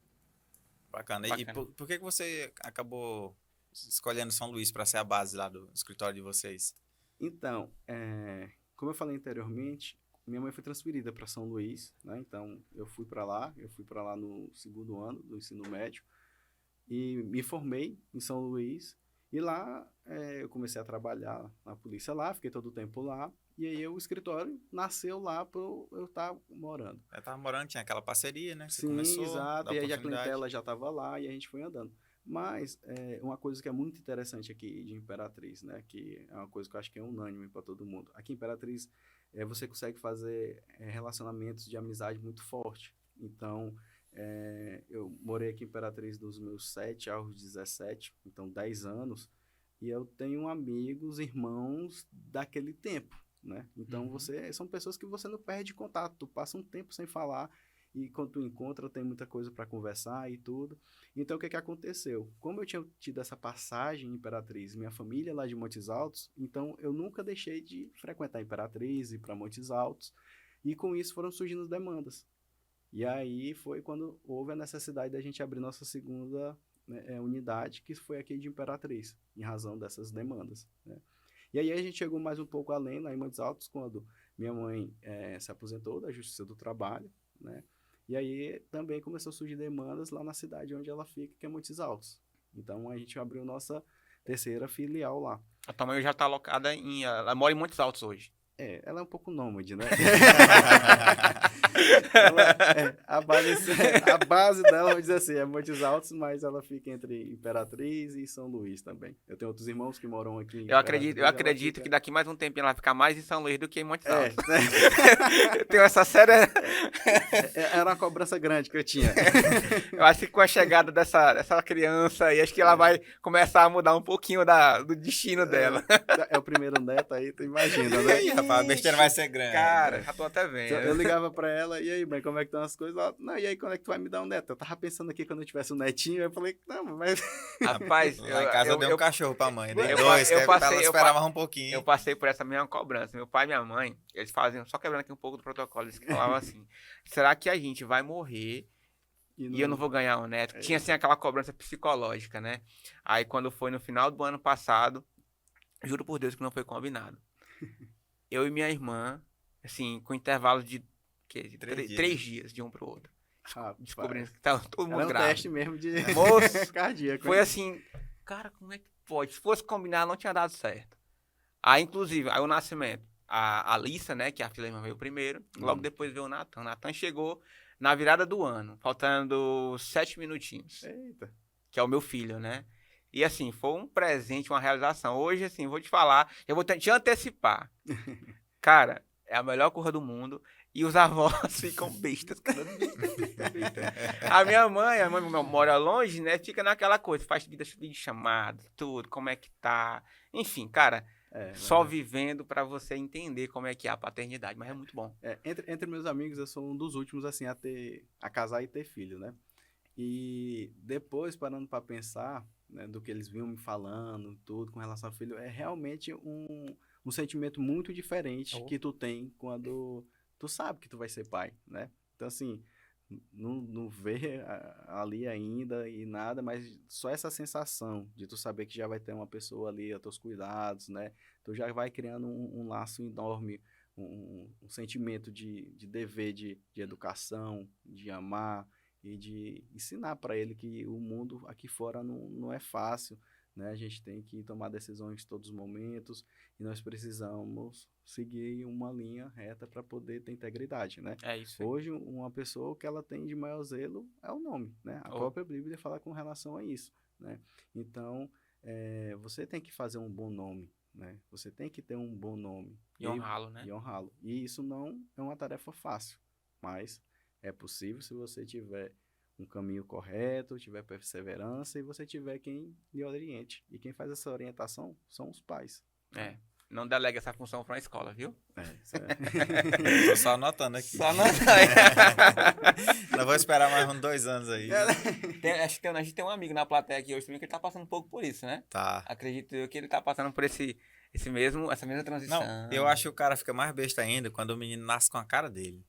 [SPEAKER 3] Bacana. E
[SPEAKER 1] Bacana.
[SPEAKER 3] por que você acabou escolhendo São Luís para ser a base lá do escritório de vocês?
[SPEAKER 2] Então, como eu falei anteriormente, minha mãe foi transferida para São Luís, né? Então eu fui para lá no segundo ano do ensino médio e me formei em São Luís. E lá eu comecei a trabalhar na polícia lá, fiquei todo o tempo lá. E aí o escritório nasceu lá para eu estar morando.
[SPEAKER 3] Eu tava morando, tinha aquela parceria, né? Que você
[SPEAKER 2] Sim,
[SPEAKER 3] começou,
[SPEAKER 2] exato.
[SPEAKER 3] da
[SPEAKER 2] E aí a
[SPEAKER 3] oportunidade.
[SPEAKER 2] clientela já estava lá e a gente foi andando. Mas uma coisa que é muito interessante aqui de Imperatriz, né? Que é uma coisa que eu acho que é unânime para todo mundo. Aqui em Imperatriz você consegue fazer relacionamentos de amizade muito forte. Então, eu morei aqui em Imperatriz dos meus 7 aos 17, então 10 anos. E eu tenho amigos, irmãos daquele tempo, né? Então, são pessoas que você não perde contato. Tu passa um tempo sem falar e quando tu encontra tem muita coisa para conversar e tudo. Então, o que aconteceu? Como eu tinha tido essa passagem em Imperatriz, minha família é lá de Montes Altos, então eu nunca deixei de frequentar Imperatriz e ir para Montes Altos. E com isso foram surgindo demandas. E aí foi quando houve a necessidade da gente abrir nossa segunda né, unidade, que foi aqui de Imperatriz, em razão dessas demandas, né? E aí a gente chegou mais um pouco além, lá em Montes Altos, quando minha mãe se aposentou da Justiça do Trabalho, né? E aí também começou a surgir demandas lá na cidade onde ela fica, que é Montes Altos. Então a gente abriu nossa terceira filial lá.
[SPEAKER 1] A tua mãe já tá alocada ela mora em Montes Altos hoje.
[SPEAKER 2] Ela é um pouco nômade, né? A base dela, vamos dizer assim, é Montes Altos, mas ela fica entre Imperatriz e São Luís também. Eu tenho outros irmãos que moram aqui em
[SPEAKER 1] Eu acredito que daqui mais um tempinho ela vai ficar mais em São Luís do que em Montes Altos.
[SPEAKER 2] Né?
[SPEAKER 1] Eu tenho essa séria...
[SPEAKER 2] Era uma cobrança grande que eu tinha.
[SPEAKER 1] Eu acho que com a chegada dessa criança aí, acho que ela vai começar a mudar um pouquinho do destino dela.
[SPEAKER 2] É o primeiro neto aí, tu imagina, né?
[SPEAKER 3] Ih, rapaz, a besteira vai ser grande.
[SPEAKER 1] Cara, já tô até vendo.
[SPEAKER 2] Eu ligava pra ela, e aí, mãe, como é que estão as coisas? Ela, não, e aí, quando é que tu vai me dar um neto? Eu tava pensando aqui quando eu tivesse um netinho, eu falei, não, mas...
[SPEAKER 1] Rapaz,
[SPEAKER 3] Lá em casa eu dei um cachorro pra mãe, né?
[SPEAKER 1] eu
[SPEAKER 3] Dois,
[SPEAKER 1] passei-
[SPEAKER 3] pra ela esperar mais um pouquinho.
[SPEAKER 1] eu passei por essa mesma cobrança. Meu pai e minha mãe, eles faziam, só quebrando aqui um pouco do protocolo, eles falavam assim, será que a gente vai morrer e eu não vou ganhar um neto? Tinha assim aquela cobrança psicológica, né? Aí quando foi no final do ano passado, juro por Deus que não foi combinado. Eu e minha irmã, assim, com intervalo de 3 dias de um pro outro. Descobrindo que tava todo mundo
[SPEAKER 2] Era um
[SPEAKER 1] grávido.
[SPEAKER 2] teste mesmo de
[SPEAKER 1] Moço,
[SPEAKER 2] cardíaco.
[SPEAKER 1] foi assim, cara, como é que pode? Se fosse combinar, não tinha dado certo. Aí, inclusive, aí o nascimento, a Alissa, né, que a filha irmã veio primeiro, logo depois veio o Natan. O Natan chegou na virada do ano, faltando 7 minutinhos,
[SPEAKER 2] Eita.
[SPEAKER 1] que é o meu filho, né? E assim, foi um presente, uma realização. Hoje, assim, vou te falar, eu vou te antecipar. Cara, é a melhor coisa do mundo. E os avós ficam bestas, cara. A minha mãe mora longe, né? Fica naquela coisa, faz videochamada, tudo, como é que tá. Enfim, cara, só vivendo pra você entender como é que é a paternidade, mas é muito bom.
[SPEAKER 2] Entre meus amigos, eu sou um dos últimos, assim, a casar e ter filho, né? E depois, parando para pensar, né, do que eles vinham me falando, tudo com relação ao filho, é realmente um sentimento muito diferente que tu tem quando tu sabe que tu vai ser pai, né? Então, assim, não vê ali ainda e nada, mas só essa sensação de tu saber que já vai ter uma pessoa ali a teus cuidados, né? Tu já vai criando um laço enorme, um sentimento de dever, de educação, de amar, e de ensinar para ele que o mundo aqui fora não é fácil, né? A gente tem que tomar decisões em todos os momentos e nós precisamos seguir uma linha reta para poder ter integridade, né?
[SPEAKER 1] É isso aí.
[SPEAKER 2] Hoje, uma pessoa que ela tem de maior zelo é o nome, né? A própria Bíblia fala com relação a isso, né? Então, você tem que fazer um bom nome, né? Você tem que ter um bom nome.
[SPEAKER 1] E honrá-lo, né?
[SPEAKER 2] E honrá-lo. E isso não é uma tarefa fácil, mas é possível se você tiver um caminho correto, tiver perseverança e você tiver quem lhe oriente. E quem faz essa orientação são os pais.
[SPEAKER 1] Não delega essa função para uma escola, viu?
[SPEAKER 2] Isso é.
[SPEAKER 3] Tô só anotando aqui.
[SPEAKER 1] Só anota aí.
[SPEAKER 3] Não vou esperar mais uns 2 anos aí.
[SPEAKER 1] Acho que a gente tem um amigo na plateia aqui hoje também que ele tá passando um pouco por isso, né?
[SPEAKER 3] Tá.
[SPEAKER 1] Acredito eu que ele tá passando por essa mesma transição.
[SPEAKER 3] Não, eu acho que o cara fica mais besta ainda quando o menino nasce com a cara dele.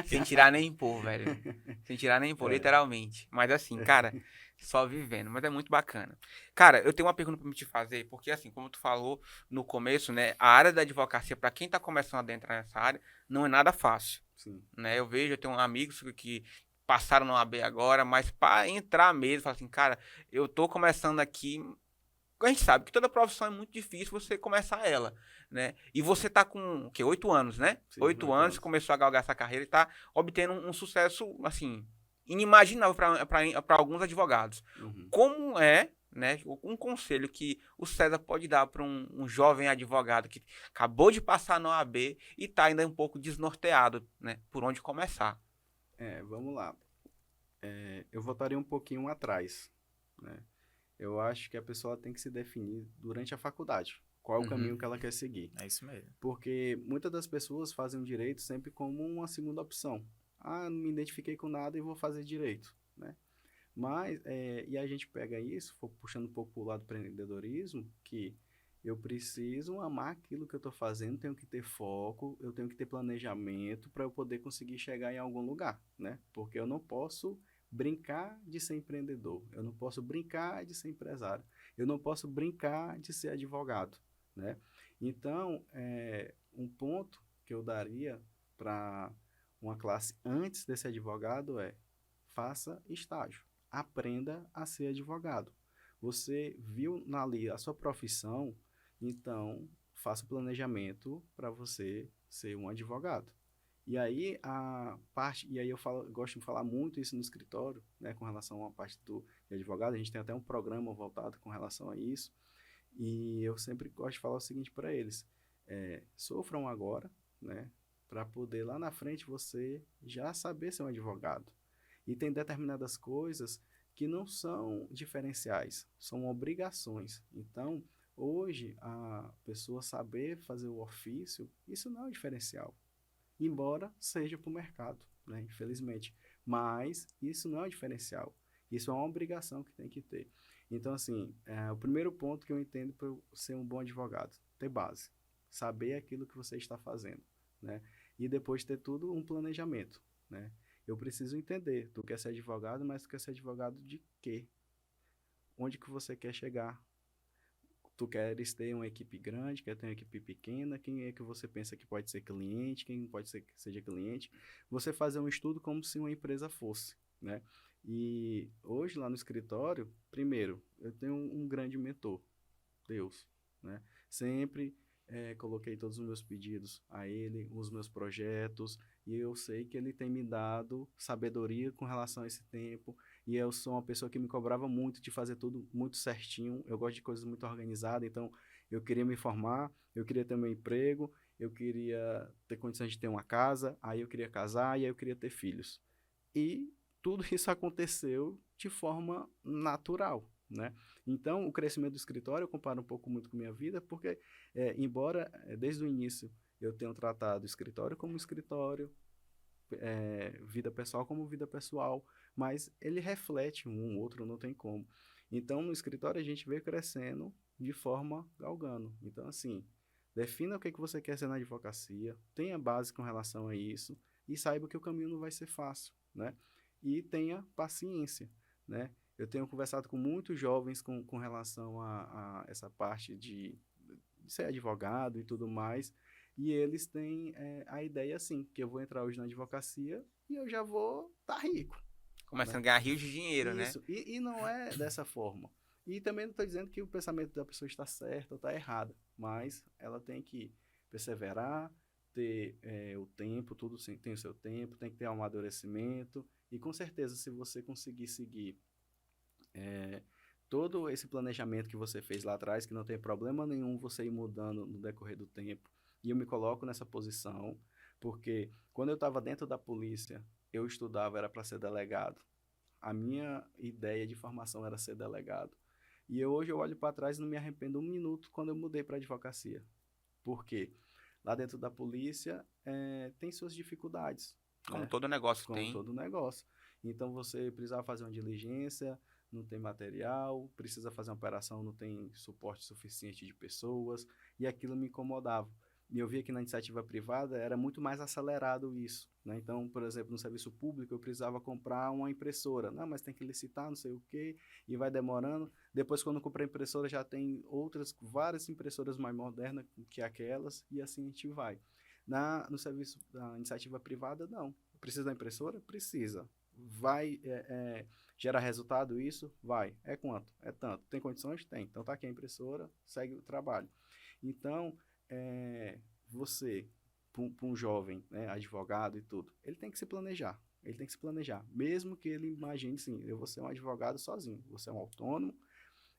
[SPEAKER 1] Sem tirar nem pôr, velho. Sem tirar nem pôr, literalmente. Mas assim, cara, só vivendo. Mas é muito bacana. Cara, eu tenho uma pergunta pra me te fazer, porque assim, como tu falou no começo, né? A área da advocacia, pra quem tá começando a adentrar nessa área, não é nada fácil.
[SPEAKER 2] Sim.
[SPEAKER 1] Né? Eu tenho amigos que passaram no AB agora, mas pra entrar mesmo, falar assim, cara, eu tô começando aqui... A gente sabe que toda profissão é muito difícil você começar ela, né? E você tá com, o quê? 8 anos, né?
[SPEAKER 2] Sim,
[SPEAKER 1] 8 anos, começou a galgar essa carreira e tá obtendo um sucesso, assim, inimaginável para alguns advogados.
[SPEAKER 2] Uhum.
[SPEAKER 1] Como é, né, um conselho que o César pode dar para um jovem advogado que acabou de passar no OAB e tá ainda um pouco desnorteado, né? Por onde começar?
[SPEAKER 2] Vamos lá. Eu voltaria um pouquinho atrás, né? Eu acho que a pessoa tem que se definir durante a faculdade. Qual é o caminho que ela quer seguir.
[SPEAKER 3] É isso mesmo.
[SPEAKER 2] Porque muitas das pessoas fazem o direito sempre como uma segunda opção. Não me identifiquei com nada e vou fazer direito, né? Mas, e a gente pega isso, puxando um pouco para o lado do empreendedorismo, que eu preciso amar aquilo que eu estou fazendo, tenho que ter foco, eu tenho que ter planejamento para eu poder conseguir chegar em algum lugar, né? Porque eu não posso brincar de ser empreendedor, eu não posso brincar de ser empresário, eu não posso brincar de ser advogado, né? Então, um ponto que eu daria para uma classe antes desse advogado faça estágio, aprenda a ser advogado. Você viu ali a sua profissão, então faça o planejamento para você ser um advogado. E aí eu gosto de falar muito isso no escritório, né, com relação à parte de advogado. A gente tem até um programa voltado com relação a isso. E eu sempre gosto de falar o seguinte para eles: sofram agora, né, para poder lá na frente você já saber ser um advogado. E tem determinadas coisas que não são diferenciais, são obrigações. Então, hoje, a pessoa saber fazer o ofício, isso não é um diferencial, embora seja para o mercado, né, infelizmente. Mas isso não é um diferencial, isso é uma obrigação que tem que ter. Então, assim, o primeiro ponto que eu entendo para ser um bom advogado, ter base, saber aquilo que você está fazendo, né? E depois ter tudo um planejamento, né? Eu preciso entender, tu quer ser advogado, mas tu quer ser advogado de quê? Onde que você quer chegar? Tu queres ter uma equipe grande, quer ter uma equipe pequena? Quem é que você pensa que pode ser cliente? Quem pode ser que seja cliente? Você fazer um estudo como se uma empresa fosse, né? E hoje lá no escritório, primeiro, eu tenho um grande mentor, Deus, né? Sempre coloquei todos os meus pedidos a ele, os meus projetos, e eu sei que ele tem me dado sabedoria com relação a esse tempo, e eu sou uma pessoa que me cobrava muito de fazer tudo muito certinho, eu gosto de coisas muito organizadas, então eu queria me formar, eu queria ter meu emprego, eu queria ter condições de ter uma casa, aí eu queria casar, e aí eu queria ter filhos. E tudo isso aconteceu de forma natural, né? Então, o crescimento do escritório eu comparo um pouco muito com a minha vida, porque, embora desde o início eu tenha tratado o escritório como escritório, vida pessoal como vida pessoal, mas ele reflete um outro, não tem como. Então, no escritório a gente veio crescendo de forma galgando. Então, assim, defina o que você quer ser na advocacia, tenha base com relação a isso e saiba que o caminho não vai ser fácil, né? E tenha paciência, né? Eu tenho conversado com muitos jovens com relação a essa parte de ser advogado e tudo mais, e eles têm a ideia assim, que eu vou entrar hoje na advocacia e eu já vou estar rico.
[SPEAKER 1] Começando a
[SPEAKER 2] Né?
[SPEAKER 1] ganhar rios de dinheiro, né?
[SPEAKER 2] Isso, e não é dessa forma. E também não estou dizendo que o pensamento da pessoa está certo ou está errado, mas ela tem que perseverar, ter o tempo, tudo tem o seu tempo, tem que ter um amadurecimento, e com certeza se você conseguir seguir todo esse planejamento que você fez lá atrás, que não tem problema nenhum você ir mudando no decorrer do tempo, e eu me coloco nessa posição, porque quando eu estava dentro da polícia, eu estudava, era para ser delegado. A minha ideia de formação era ser delegado. E hoje eu olho para trás e não me arrependo um minuto quando eu mudei para a advocacia. Por quê? Lá dentro da polícia tem suas dificuldades.
[SPEAKER 1] Como
[SPEAKER 2] né?
[SPEAKER 1] todo negócio
[SPEAKER 2] Como
[SPEAKER 1] tem.
[SPEAKER 2] todo negócio. Então você precisava fazer uma diligência, não tem material, precisa fazer uma operação, não tem suporte suficiente de pessoas, e aquilo me incomodava. E eu via que na iniciativa privada era muito mais acelerado isso, né? Então, por exemplo, no serviço público eu precisava comprar uma impressora. Não, mas tem que licitar, não sei o quê, e vai demorando. Depois, quando eu comprei a impressora, já tem várias impressoras mais modernas que aquelas, e assim a gente vai. No serviço da iniciativa privada, não. Precisa da impressora? Precisa. Vai gerar resultado isso? Vai. É quanto? É tanto. Tem condições? Tem. Então tá aqui a impressora, segue o trabalho. Então, você, para um jovem, né, advogado e tudo, ele tem que se planejar. Ele tem que se planejar. Mesmo que ele imagine, sim, eu vou ser um advogado sozinho. Vou ser um autônomo,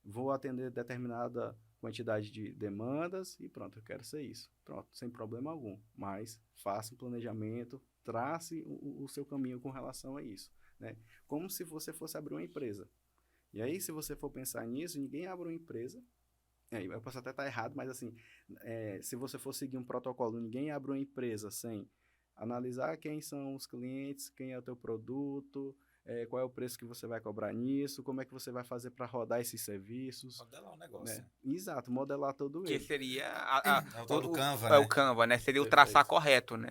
[SPEAKER 2] vou atender determinada quantidade de demandas e pronto, eu quero ser isso. Pronto, sem problema algum. Mas faça um planejamento, trace o seu caminho com relação a isso, né? Como se você fosse abrir uma empresa. E aí, se você for pensar nisso, ninguém abre uma empresa. Eu posso até estar errado, mas assim, se você for seguir um protocolo, ninguém abre uma empresa sem analisar quem são os clientes, quem é o teu produto, qual é o preço que você vai cobrar nisso, como é que você vai fazer para rodar esses serviços.
[SPEAKER 3] Modelar o negócio.
[SPEAKER 2] Né? Exato, modelar todo
[SPEAKER 1] Que
[SPEAKER 2] ele.
[SPEAKER 1] seria
[SPEAKER 3] É o tal do Canva,
[SPEAKER 1] o
[SPEAKER 3] né?
[SPEAKER 1] Canva, né? Seria o
[SPEAKER 2] Perfeito.
[SPEAKER 1] traçar correto, né?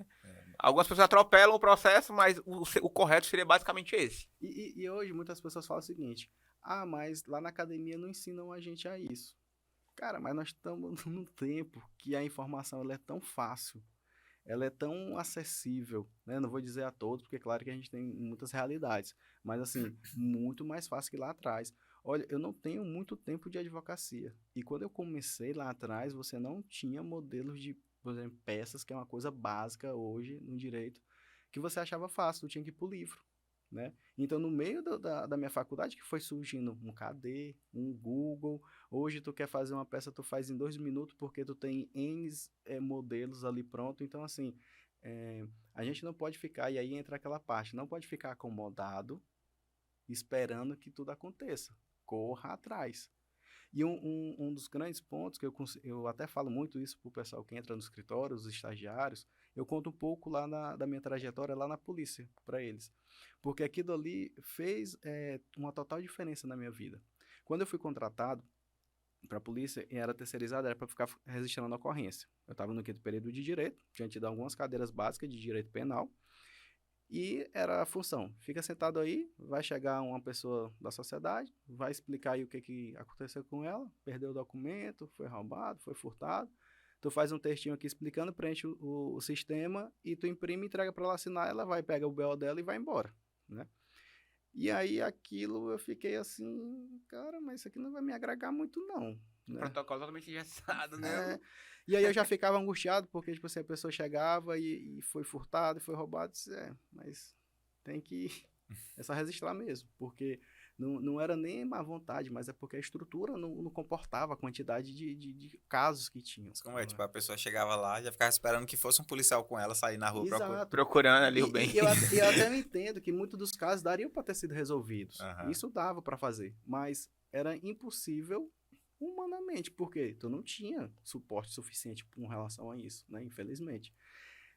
[SPEAKER 1] Algumas pessoas atropelam o processo, mas o correto seria basicamente esse.
[SPEAKER 2] E hoje muitas pessoas falam o seguinte: ah, mas lá na academia não ensinam a gente a isso. Cara, mas nós estamos num tempo que a informação ela é tão fácil, ela é tão acessível, né? Não vou dizer a todos, porque claro que a gente tem muitas realidades, mas assim, muito mais fácil que lá atrás. Olha, eu não tenho muito tempo de advocacia. E quando eu comecei lá atrás, você não tinha modelos de, por exemplo, peças, que é uma coisa básica hoje no direito, que você achava fácil, tu tinha que ir pro livro, né? Então, no meio da minha faculdade, que foi surgindo um KD, um Google. Hoje, tu quer fazer uma peça, tu faz em 2 minutos, porque tu tem N modelos ali pronto. Então, assim, a gente não pode ficar, e aí entra aquela parte, não pode ficar acomodado, esperando que tudo aconteça. Corra atrás. E um dos grandes pontos, que eu até falo muito isso para o pessoal que entra no escritório, os estagiários, eu conto um pouco lá da minha trajetória lá na polícia, para eles. Porque aquilo ali fez uma total diferença na minha vida. Quando eu fui contratado para a polícia e era terceirizado, era para ficar registrando a ocorrência. Eu estava no quinto período de direito, tinha tido algumas cadeiras básicas de direito penal, e era a função, fica sentado aí, vai chegar uma pessoa da sociedade, vai explicar aí o que aconteceu com ela, perdeu o documento, foi roubado, foi furtado. Tu faz um textinho aqui explicando, preenche o sistema e tu imprime, entrega para ela assinar, ela vai, pega o BO dela e vai embora, né? E aí aquilo eu fiquei assim, cara, mas isso aqui não vai me agregar muito não, né?
[SPEAKER 1] Protocolo totalmente engessado, né?
[SPEAKER 2] É, e aí eu já ficava angustiado, porque, tipo assim, a pessoa chegava e foi furtado, e foi roubado, disse, mas tem que é só registrar mesmo, porque não era nem má vontade, mas é porque a estrutura não comportava a quantidade de casos que tinham.
[SPEAKER 3] Como é? Tipo, a pessoa chegava lá, já ficava esperando que fosse um policial com ela sair na rua procurando.
[SPEAKER 2] Exato.
[SPEAKER 1] Procurando ali o bem.
[SPEAKER 2] E eu até entendo que muitos dos casos dariam para ter sido resolvidos.
[SPEAKER 3] Aham.
[SPEAKER 2] Isso dava para fazer, mas era impossível humanamente, porque tu não tinha suporte suficiente com relação a isso, né? Infelizmente.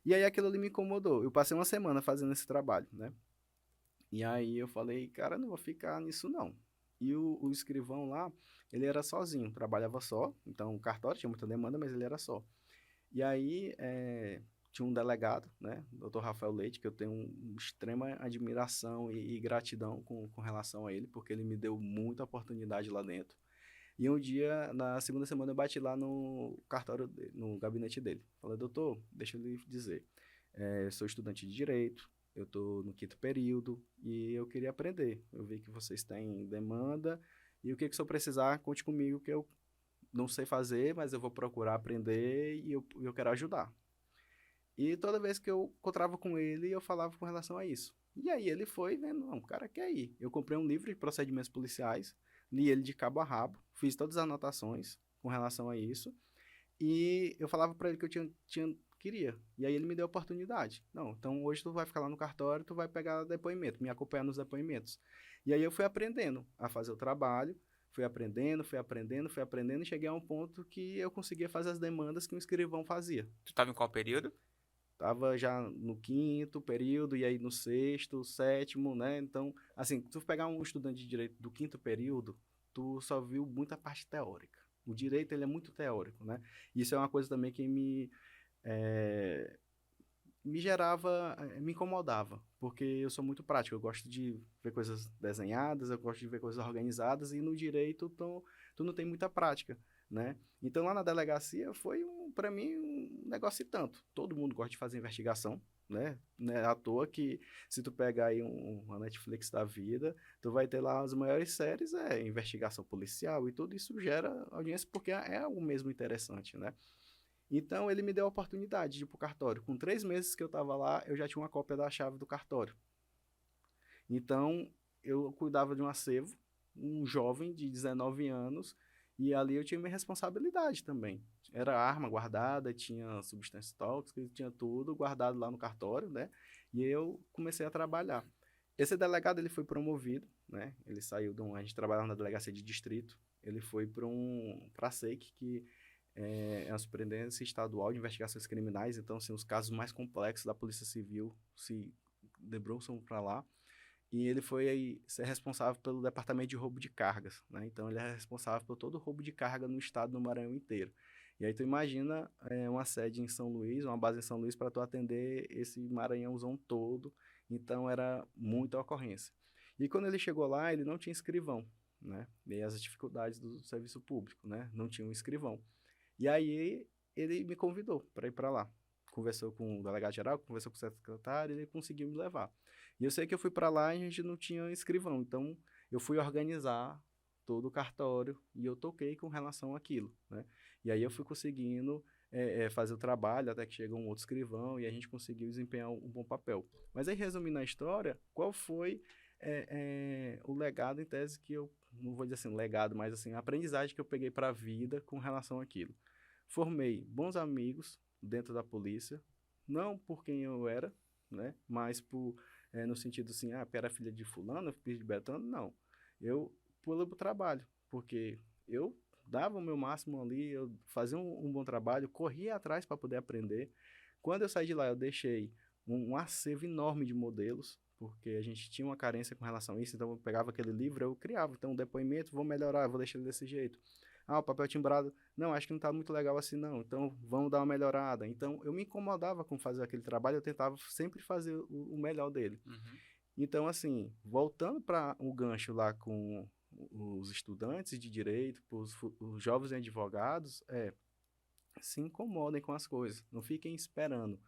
[SPEAKER 2] E aí aquilo ali me incomodou. Eu passei uma semana fazendo esse trabalho, né? E aí eu falei, cara, não vou ficar nisso não. E o escrivão lá, ele era sozinho, trabalhava só. Então o cartório tinha muita demanda, mas ele era só. E aí tinha um delegado, né, Dr. Rafael Leite, que eu tenho uma extrema admiração e gratidão com relação a ele, porque ele me deu muita oportunidade lá dentro. E um dia, na segunda semana, eu bati lá no cartório, no gabinete dele. Falei, doutor, deixa eu lhe dizer, eu sou estudante de Direito, eu estou no quinto período e eu queria aprender. Eu vi que vocês têm demanda e o que o senhor precisar, conte comigo que eu não sei fazer, mas eu vou procurar aprender e eu quero ajudar. E toda vez que eu encontrava com ele, eu falava com relação a isso. E aí ele foi vendo, não, o cara quer ir. Eu comprei um livro de procedimentos policiais, li ele de cabo a rabo, fiz todas as anotações com relação a isso, e eu falava para ele que eu queria. E aí ele me deu a oportunidade. Não, então hoje tu vai ficar lá no cartório, tu vai pegar depoimento, me acompanhar nos depoimentos. E aí eu fui aprendendo a fazer o trabalho, fui aprendendo e cheguei a um ponto que eu conseguia fazer as demandas que um escrivão fazia.
[SPEAKER 1] Tu estava em qual período?
[SPEAKER 2] Tava já no quinto período e aí no sexto, sétimo, né? Então, assim, se tu pegar um estudante de direito do quinto período, tu só viu muita parte teórica. O direito, ele é muito teórico, né? Isso é uma coisa também que me gerava, me incomodava, porque eu sou muito prático, eu gosto de ver coisas desenhadas, eu gosto de ver coisas organizadas, e no direito tu não tem muita prática, né? Então lá na delegacia foi, para mim, um negócio e tanto. Todo mundo gosta de fazer investigação, né? Não é à toa que se tu pegar aí uma Netflix da vida, tu vai ter lá as maiores séries, investigação policial, e tudo isso gera audiência porque é algo mesmo interessante, né? Então, ele me deu a oportunidade de ir para o cartório. Com 3 meses que eu estava lá, eu já tinha uma cópia da chave do cartório. Então, eu cuidava de um acervo, um jovem de 19 anos, e ali eu tinha minha responsabilidade também. Era arma guardada, tinha substâncias tóxicas, tinha tudo guardado lá no cartório, né? E eu comecei a trabalhar. Esse delegado, ele foi promovido, né? Ele saiu a gente trabalhava na delegacia de distrito, ele foi para a SEIC, que é a Superintendência Estadual de Investigações Criminais. Então, assim, os casos mais complexos da Polícia Civil se debruçam para lá. E ele foi aí ser responsável pelo departamento de roubo de cargas, né? Então, ele é responsável por todo o roubo de carga no estado do Maranhão inteiro. E aí tu imagina uma sede em São Luís, uma base em São Luís para tu atender esse Maranhãozão todo. Então era muita ocorrência. E quando ele chegou lá, ele não tinha escrivão, né? E as dificuldades do serviço público, né? Não tinha um escrivão. E aí ele me convidou para ir para lá. Conversou com o delegado geral, conversou com o secretário, e ele conseguiu me levar. E eu sei que eu fui para lá e a gente não tinha escrivão, então eu fui organizar todo o cartório e eu toquei com relação àquilo, né? E aí eu fui conseguindo fazer o trabalho até que chegou um outro escrivão e a gente conseguiu desempenhar um bom papel. Mas aí, resumindo a história, qual foi o legado em tese que eu, não vou dizer assim legado, mas assim, a aprendizagem que eu peguei para a vida com relação àquilo. Formei bons amigos dentro da polícia, não por quem eu era, né, mas no sentido assim, porque era filha de fulano, filha de Betano, não. Eu pulei pro trabalho, porque eu dava o meu máximo ali, eu fazia um bom trabalho, corria atrás para poder aprender. Quando eu saí de lá, eu deixei um acervo enorme de modelos, porque a gente tinha uma carência com relação a isso, então eu pegava aquele livro, eu criava, então um depoimento, vou melhorar, vou deixar ele desse jeito. O papel timbrado, não, acho que não está muito legal assim não, então vamos dar uma melhorada. Então eu me incomodava com fazer aquele trabalho, eu tentava sempre fazer o melhor dele.
[SPEAKER 1] Uhum.
[SPEAKER 2] Então, assim, voltando para o gancho lá com os estudantes de direito, os jovens advogados, se incomodem com as coisas, não fiquem esperando.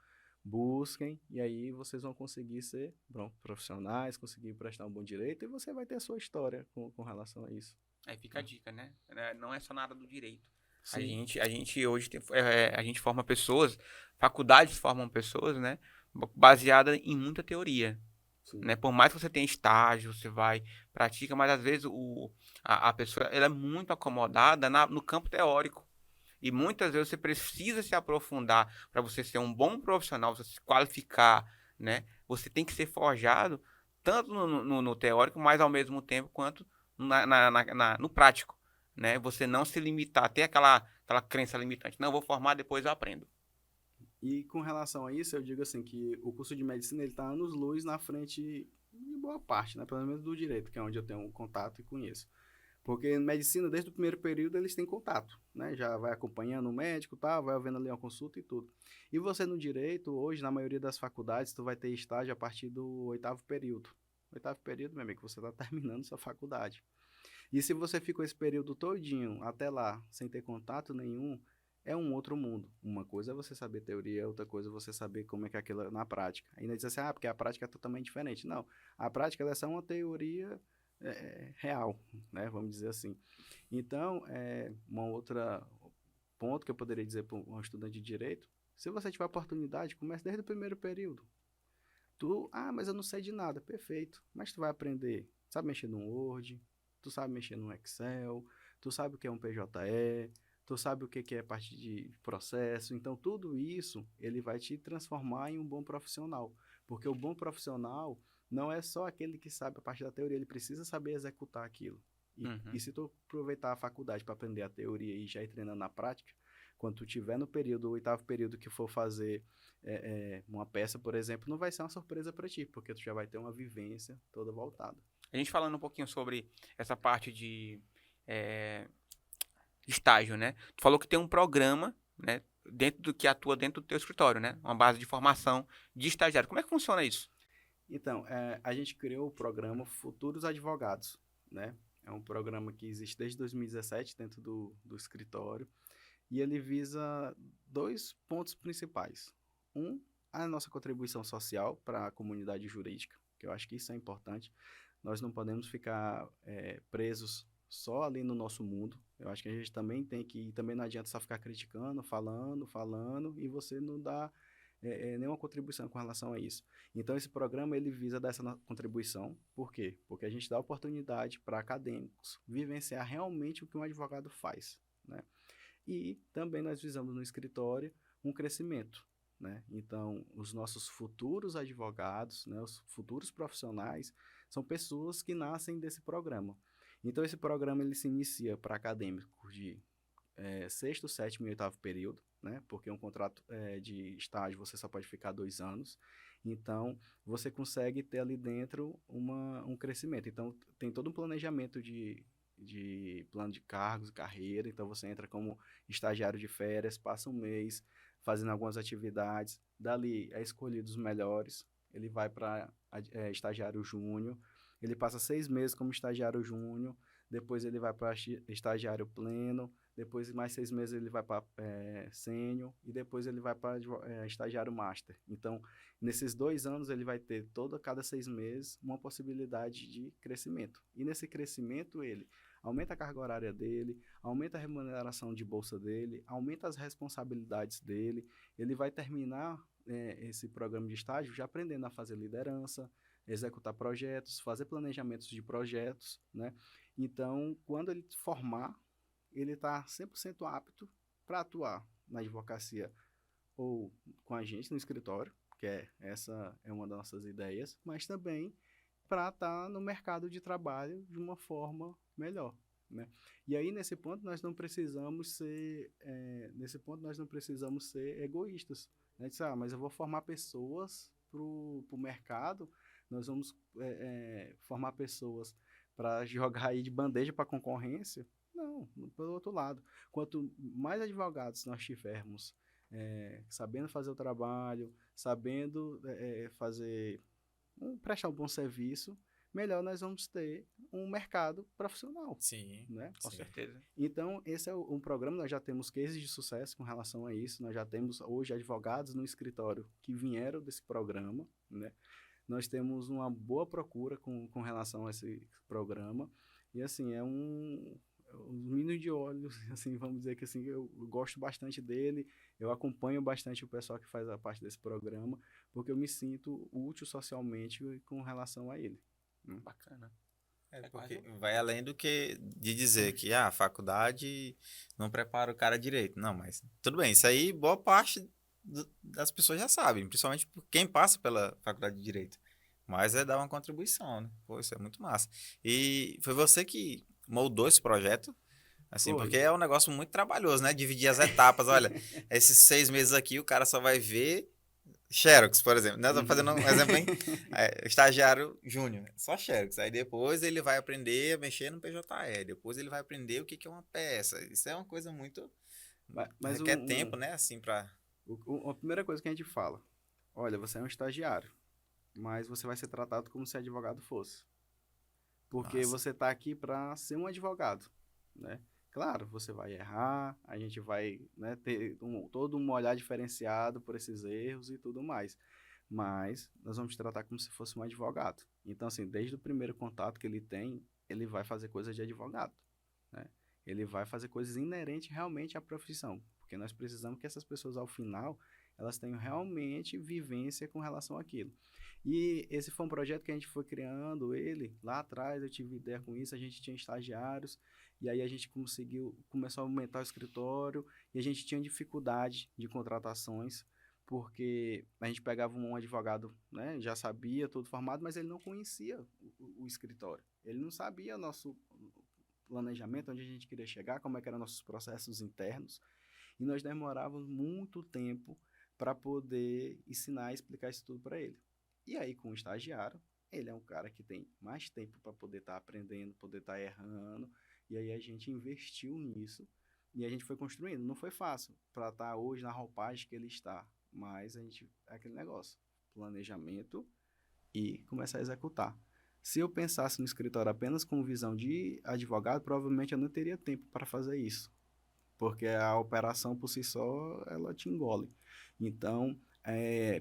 [SPEAKER 2] Busquem, e aí vocês vão conseguir ser profissionais, conseguir prestar um bom direito, e você vai ter a sua história com relação a isso.
[SPEAKER 1] Aí fica a dica, né? Não é só nada do direito.
[SPEAKER 2] Sim.
[SPEAKER 1] A gente hoje a gente forma pessoas, faculdades formam pessoas, né? Baseada em muita teoria.
[SPEAKER 2] Sim.
[SPEAKER 1] Né? Por mais que você tenha estágio, você vai, pratica, mas às vezes a pessoa ela é muito acomodada no campo teórico. E muitas vezes você precisa se aprofundar para você ser um bom profissional, você se qualificar, né? Você tem que ser forjado tanto no teórico, mas ao mesmo tempo quanto no prático, né? Você não se limitar, ter aquela crença limitante. Não, eu vou formar, depois eu aprendo.
[SPEAKER 2] E com relação a isso, eu digo assim que o curso de medicina ele está anos-luz na frente de boa parte, né? Pelo menos do direito, que é onde eu tenho um contato e conheço. Porque medicina, desde o primeiro período, eles têm contato, né? Já vai acompanhando o médico, tá? Vai vendo ali uma consulta e tudo. E você no direito, hoje, na maioria das faculdades, tu vai ter estágio a partir do 8º período. 8º período, meu amigo, você está terminando sua faculdade. E se você ficou esse período todinho até lá, sem ter contato nenhum, é um outro mundo. Uma coisa é você saber teoria, outra coisa é você saber como é que é aquilo na prática. Ainda diz assim, porque a prática é totalmente diferente. Não, a prática é só uma teoria real, né? Vamos dizer assim. Então, uma outra ponto que eu poderia dizer para um estudante de direito, se você tiver oportunidade, comece desde o primeiro período. Mas eu não sei de nada. Perfeito. Mas tu vai aprender. Sabe mexer no Word, tu sabe mexer no Excel, tu sabe o que é um PJE, tu sabe o que é parte de processo. Então, tudo isso, ele vai te transformar em um bom profissional. Porque o bom profissional não é só aquele que sabe a parte da teoria, ele precisa saber executar aquilo. E se tu aproveitar a faculdade para aprender a teoria e já ir treinando na prática, quando tu tiver no período, o 8º período que for fazer uma peça, por exemplo, não vai ser uma surpresa para ti, porque tu já vai ter uma vivência toda voltada.
[SPEAKER 1] A gente falando um pouquinho sobre essa parte de estágio, né? Tu falou que tem um programa, né? Que atua dentro do teu escritório, né? Uma base de formação de estagiário. Como é que funciona isso?
[SPEAKER 2] Então, a gente criou o programa Futuros Advogados, né? É um programa que existe desde 2017 dentro do escritório e ele visa 2 pontos principais. A nossa contribuição social para a comunidade jurídica, que eu acho que isso é importante. Nós não podemos ficar presos só ali no nosso mundo. Eu acho que a gente também também não adianta só ficar criticando, falando, e você não dá nenhuma contribuição com relação a isso. Então, esse programa, ele visa dar essa contribuição. Por quê? Porque a gente dá oportunidade para acadêmicos vivenciar realmente o que um advogado faz, né? E também nós visamos no escritório um crescimento, né? Então, os nossos futuros advogados, né, os futuros profissionais, são pessoas que nascem desse programa. Então, esse programa ele se inicia para acadêmicos de 6º, 7º e 8º período, né? Porque um contrato de estágio você só pode ficar 2 anos. Então, você consegue ter ali dentro um crescimento. Então, tem todo um planejamento de de plano de cargos e carreira. Então, você entra como estagiário de férias, passa um mês fazendo algumas atividades. Dali é escolhido os melhores. Ele vai para estagiário júnior. Ele passa 6 meses como estagiário júnior. Depois ele vai para estagiário pleno. Depois, mais 6 meses, ele vai para sênior. E depois ele vai para estagiário master. Então, nesses 2 anos, ele vai ter cada 6 meses uma possibilidade de crescimento. E nesse crescimento, ele aumenta a carga horária dele, aumenta a remuneração de bolsa dele, aumenta as responsabilidades dele. Ele vai terminar esse programa de estágio já aprendendo a fazer liderança, executar projetos, fazer planejamentos de projetos, né? Então, quando ele formar, ele está 100% apto para atuar na advocacia ou com a gente no escritório, que essa é uma das nossas ideias, mas também para estar no mercado de trabalho de uma forma melhor, né? E aí, nesse ponto, nós não precisamos ser egoístas, né? Mas eu vou formar pessoas para o mercado, nós vamos formar pessoas para jogar aí de bandeja para a concorrência. Não, pelo outro lado. Quanto mais advogados nós tivermos sabendo fazer o trabalho, sabendo prestar um bom serviço, melhor nós vamos ter um mercado profissional.
[SPEAKER 3] Sim,
[SPEAKER 2] né?
[SPEAKER 1] Com certeza.
[SPEAKER 2] Então, esse é um programa, nós já temos cases de sucesso com relação a isso, nós já temos hoje advogados no escritório que vieram desse programa, né? Nós temos uma boa procura com relação a esse programa, e assim, é um menino de olhos, assim, vamos dizer que assim, eu gosto bastante dele, eu acompanho bastante o pessoal que faz a parte desse programa, porque eu me sinto útil socialmente com relação a ele.
[SPEAKER 1] Bacana.
[SPEAKER 3] Porque vai além do que de dizer que a faculdade não prepara o cara direito. Não, mas tudo bem, isso aí boa parte das pessoas já sabem, principalmente quem passa pela faculdade de Direito. Mas é dar uma contribuição, né? Pô, isso é muito massa. E foi você que moldou esse projeto? Assim,
[SPEAKER 2] Foi.
[SPEAKER 3] porque é um negócio muito trabalhoso, né? Dividir as etapas. Olha, esses 6 meses aqui o cara só vai ver Xerox, por exemplo. Né? Estou fazendo um exemplo em estagiário júnior. Só Xerox. Aí depois ele vai aprender a mexer no PJE. Depois ele vai aprender o que é uma peça. Isso é uma coisa muito...
[SPEAKER 2] Mas
[SPEAKER 3] requer tempo, né? Assim, para...
[SPEAKER 2] A primeira coisa que a gente fala, olha, você é um estagiário, mas você vai ser tratado como se advogado fosse. Porque
[SPEAKER 3] Nossa.
[SPEAKER 2] você está aqui para ser um advogado, né? Claro, você vai errar, a gente vai, né, ter todo um olhar diferenciado por esses erros e tudo mais. Mas nós vamos tratar como se fosse um advogado. Então, assim, desde o primeiro contato que ele tem, ele vai fazer coisas de advogado, né? Ele vai fazer coisas inerentes realmente à profissão. Porque nós precisamos que essas pessoas, ao final, elas tenham realmente vivência com relação àquilo. E esse foi um projeto que a gente foi criando ele. Lá atrás eu tive ideia com isso, a gente tinha estagiários, e aí a gente começou a aumentar o escritório, e a gente tinha dificuldade de contratações, porque a gente pegava um advogado, né, já sabia, todo formado, mas ele não conhecia o escritório. Ele não sabia nosso planejamento, onde a gente queria chegar, como é que eram nossos processos internos. E nós demorávamos muito tempo para poder ensinar e explicar isso tudo para ele. E aí, com o estagiário, ele é um cara que tem mais tempo para poder estar aprendendo, poder estar errando. E aí a gente investiu nisso e a gente foi construindo. Não foi fácil para estar hoje na roupagem que ele está, mas é aquele negócio, planejamento e começar a executar. Se eu pensasse no escritório apenas com visão de advogado, provavelmente eu não teria tempo para fazer isso, porque a operação por si só, ela te engole. Então,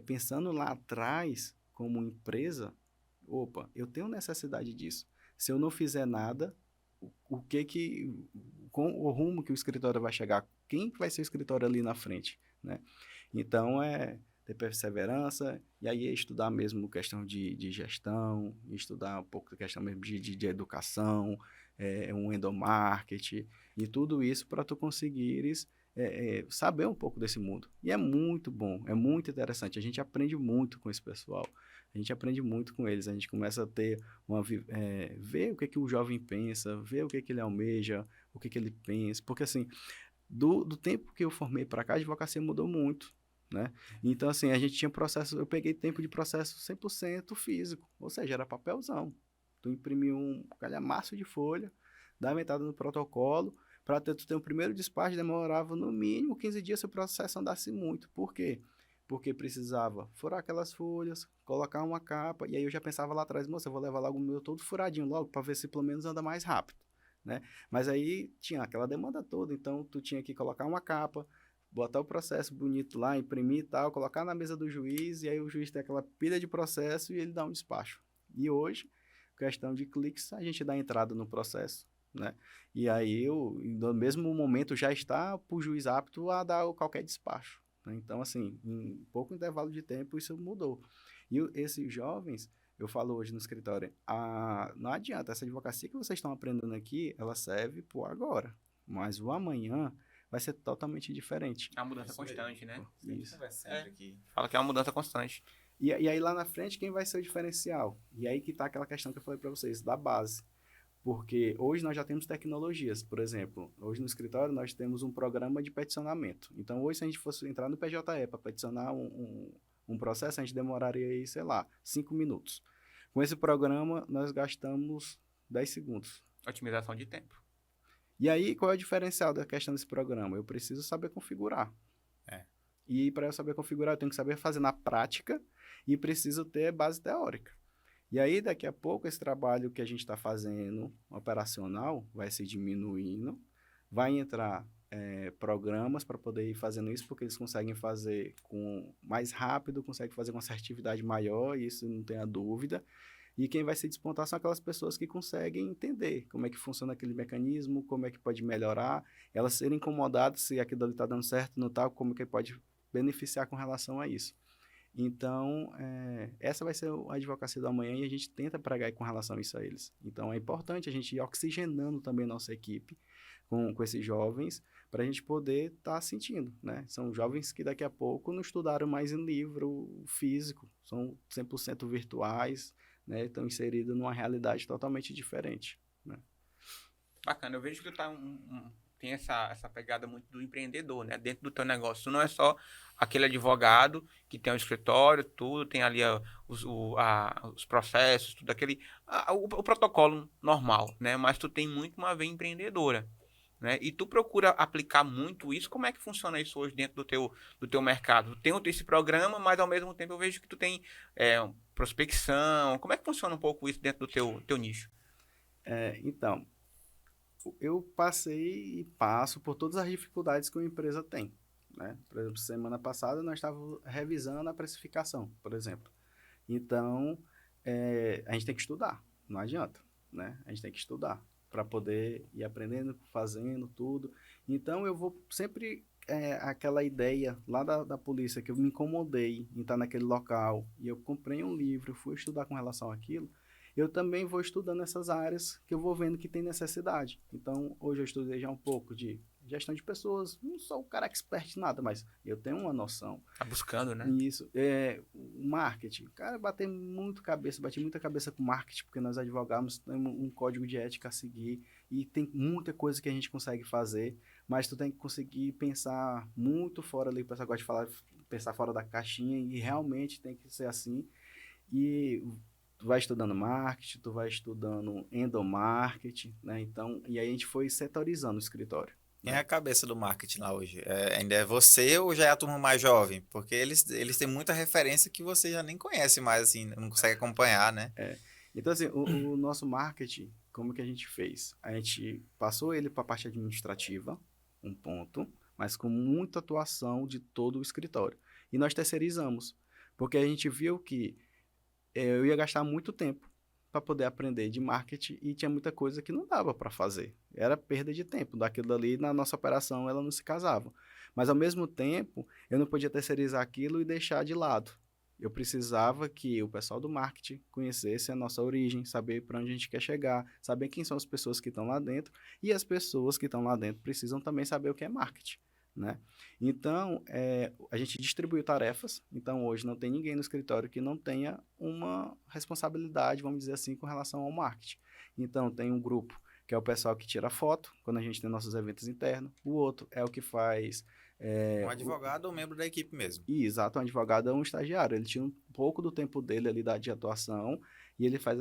[SPEAKER 2] pensando lá atrás, como empresa, eu tenho necessidade disso. Se eu não fizer nada, com o rumo que o escritório vai chegar, quem vai ser o escritório ali na frente, né? Então, ter perseverança, e aí estudar mesmo questão de gestão, estudar um pouco a questão mesmo de educação, um endomarketing, e tudo isso para tu conseguires saber um pouco desse mundo. E é muito bom, é muito interessante. A gente aprende muito com esse pessoal, a gente aprende muito com eles, a gente começa a ter ver o que o jovem pensa, ver o que ele almeja, o que ele pensa, porque assim, do tempo que eu formei para cá, a advocacia mudou muito, né? Então, assim, a gente tinha processo, eu peguei tempo de processo 100% físico, ou seja, era papelzão. Tu imprimiu um calhamaço de folha, dava entrada no protocolo, para tu ter um primeiro despacho demorava no mínimo 15 dias se o processo andasse muito. Por quê? Porque precisava furar aquelas folhas, colocar uma capa, e aí eu já pensava lá atrás, moça, eu vou levar logo o meu todo furadinho logo, para ver se pelo menos anda mais rápido, né? Mas aí tinha aquela demanda toda, então tu tinha que colocar uma capa, botar o processo bonito lá, imprimir e tal, colocar na mesa do juiz, e aí o juiz tem aquela pilha de processo e ele dá um despacho. E hoje, questão de cliques, a gente dá entrada no processo, né? E aí, no mesmo momento, já está para o juiz apto a dar qualquer despacho, né? Então, assim, em pouco intervalo de tempo, isso mudou. E esses jovens, eu falo hoje no escritório, não adianta, essa advocacia que vocês estão aprendendo aqui, ela serve por agora, mas o amanhã vai ser totalmente diferente.
[SPEAKER 1] É uma mudança constante, né?
[SPEAKER 2] Isso.
[SPEAKER 3] Aqui.
[SPEAKER 1] Fala que é uma mudança constante.
[SPEAKER 2] E aí lá na frente, quem vai ser o diferencial? E aí que está aquela questão que eu falei para vocês, da base. Porque hoje nós já temos tecnologias, por exemplo, hoje no escritório nós temos um programa de peticionamento. Então hoje se a gente fosse entrar no PJE para peticionar um processo, a gente demoraria aí, sei lá, 5 minutos. Com esse programa nós gastamos 10 segundos.
[SPEAKER 1] Otimização de tempo.
[SPEAKER 2] E aí qual é o diferencial da questão desse programa? Eu preciso saber configurar. E para eu saber configurar eu tenho que saber fazer na prática e preciso ter base teórica. E aí, daqui a pouco, esse trabalho que a gente está fazendo, operacional, vai se diminuindo, vai entrar programas para poder ir fazendo isso, porque eles conseguem fazer mais rápido, conseguem fazer com assertividade maior, e isso não tenha dúvida. E quem vai se despontar são aquelas pessoas que conseguem entender como é que funciona aquele mecanismo, como é que pode melhorar, elas serem incomodadas se aquilo ali está dando certo, não está, como que pode beneficiar com relação a isso. Então, essa vai ser a advocacia do amanhã e a gente tenta pregar com relação a isso a eles. Então, é importante a gente ir oxigenando também nossa equipe com esses jovens para a gente poder estar sentindo, né? São jovens que daqui a pouco não estudaram mais em livro físico, são 100% virtuais, né? Estão inseridos numa realidade totalmente diferente, né?
[SPEAKER 1] Bacana, eu vejo que tu tá tem essa pegada muito do empreendedor, né? Dentro do teu negócio. Tu não é só aquele advogado que tem um escritório, tudo, tem ali os processos, tudo aquele... o protocolo normal, né? Mas tu tem muito uma veia empreendedora, né? E tu procura aplicar muito isso. Como é que funciona isso hoje dentro do teu mercado? Tu tem esse programa, mas ao mesmo tempo eu vejo que tu tem prospecção. Como é que funciona um pouco isso dentro do teu nicho?
[SPEAKER 2] Então, eu passei e passo por todas as dificuldades que uma empresa tem, né? Por exemplo, semana passada nós estávamos revisando a precificação, por exemplo. Então, a gente tem que estudar, não adianta, né? A gente tem que estudar para poder ir aprendendo, fazendo tudo. Então, eu vou sempre... aquela ideia lá da polícia, que eu me incomodei em estar naquele local, e eu comprei um livro, fui estudar com relação àquilo, eu também vou estudando essas áreas que eu vou vendo que tem necessidade. Então, hoje eu estudei já um pouco de gestão de pessoas, não sou o cara expert em nada, mas eu tenho uma noção.
[SPEAKER 1] Tá buscando, né?
[SPEAKER 2] Isso. Marketing. Cara, bati muita cabeça com marketing, porque nós advogamos, temos um código de ética a seguir, e tem muita coisa que a gente consegue fazer, mas tu tem que conseguir pensar muito fora ali, o pessoal gosta de falar, pensar fora da caixinha, e realmente tem que ser assim. E tu vai estudando marketing, tu vai estudando endomarketing, né? Então, e aí a gente foi setorizando o escritório.
[SPEAKER 3] Quem é a cabeça do marketing lá hoje? Ainda é você ou já é a turma mais jovem? Porque eles têm muita referência que você já nem conhece mais, assim, não consegue acompanhar, né?
[SPEAKER 2] Então, assim, o nosso marketing, como que a gente fez? A gente passou ele para a parte administrativa, um ponto, mas com muita atuação de todo o escritório. E nós terceirizamos, porque a gente viu que eu ia gastar muito tempo para poder aprender de marketing e tinha muita coisa que não dava para fazer. Era perda de tempo. Daquilo ali, na nossa operação, ela não se casava. Mas, ao mesmo tempo, eu não podia terceirizar aquilo e deixar de lado. Eu precisava que o pessoal do marketing conhecesse a nossa origem, saber para onde a gente quer chegar, saber quem são as pessoas que estão lá dentro, e as pessoas que estão lá dentro precisam também saber o que é marketing, né? Então, a gente distribuiu tarefas. Então, hoje não tem ninguém no escritório que não tenha uma responsabilidade, vamos dizer assim, com relação ao marketing. Então, tem um grupo que é o pessoal que tira foto quando a gente tem nossos eventos internos. O outro é o que faz...
[SPEAKER 3] um advogado ou membro da equipe mesmo.
[SPEAKER 2] Exato, um advogado é um estagiário. Ele tira um pouco do tempo dele ali de atuação e ele faz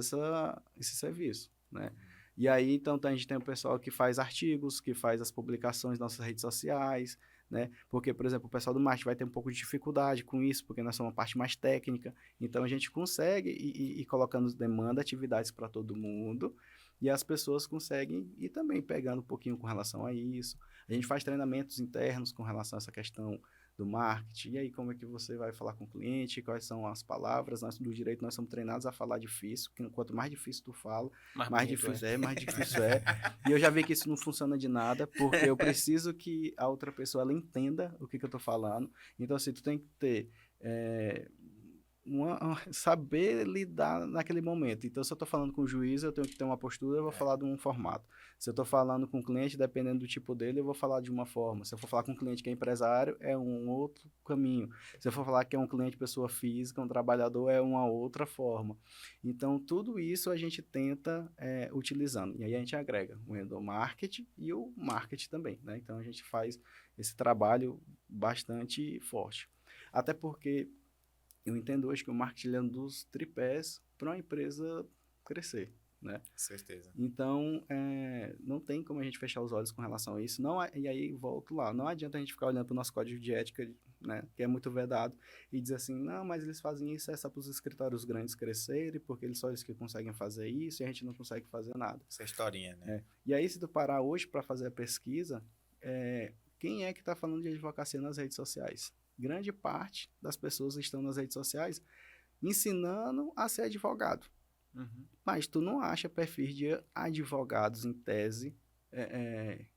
[SPEAKER 2] esse serviço, né? E aí, então, a gente tem o pessoal que faz artigos, que faz as publicações nas nossas redes sociais, né? Porque, por exemplo, o pessoal do marketing vai ter um pouco de dificuldade com isso, porque nós somos uma parte mais técnica. Então, a gente consegue ir colocando demanda, atividades para todo mundo, e as pessoas conseguem ir também pegando um pouquinho com relação a isso. A gente faz treinamentos internos com relação a essa questão do marketing. E aí, como é que você vai falar com o cliente? Quais são as palavras? Nós, do direito, nós somos treinados a falar difícil. Quanto mais difícil tu fala, mais difícil mais difícil é. E eu já vi que isso não funciona de nada, porque eu preciso que a outra pessoa ela entenda o que eu tô falando. Então, assim, tu tem que ter... saber lidar naquele momento. Então, se eu estou falando com o juiz, eu tenho que ter uma postura, eu vou falar de um formato. Se eu estou falando com o cliente, dependendo do tipo dele, eu vou falar de uma forma. Se eu for falar com um cliente que é empresário, é um outro caminho. Se eu for falar que é um cliente pessoa física, um trabalhador, é uma outra forma. Então, tudo isso a gente tenta utilizando. E aí a gente agrega o endomarketing e o marketing também, né? Então, a gente faz esse trabalho bastante forte. Até porque eu entendo hoje que o marketing é um dos tripés para uma empresa crescer, né?
[SPEAKER 3] Certeza.
[SPEAKER 2] Então, não tem como a gente fechar os olhos com relação a isso. E aí, volto lá, não adianta a gente ficar olhando para o nosso código de ética, né, que é muito vedado, e dizer assim, não, mas eles fazem isso, é só para os escritórios grandes crescerem, porque eles só eles que conseguem fazer isso, e a gente não consegue fazer nada.
[SPEAKER 3] Essa historinha, né?
[SPEAKER 2] E aí, se tu parar hoje para fazer a pesquisa, quem é que está falando de advocacia nas redes sociais? Grande parte das pessoas estão nas redes sociais ensinando a ser advogado.
[SPEAKER 1] Uhum.
[SPEAKER 2] Mas tu não acha perfis de advogados em tese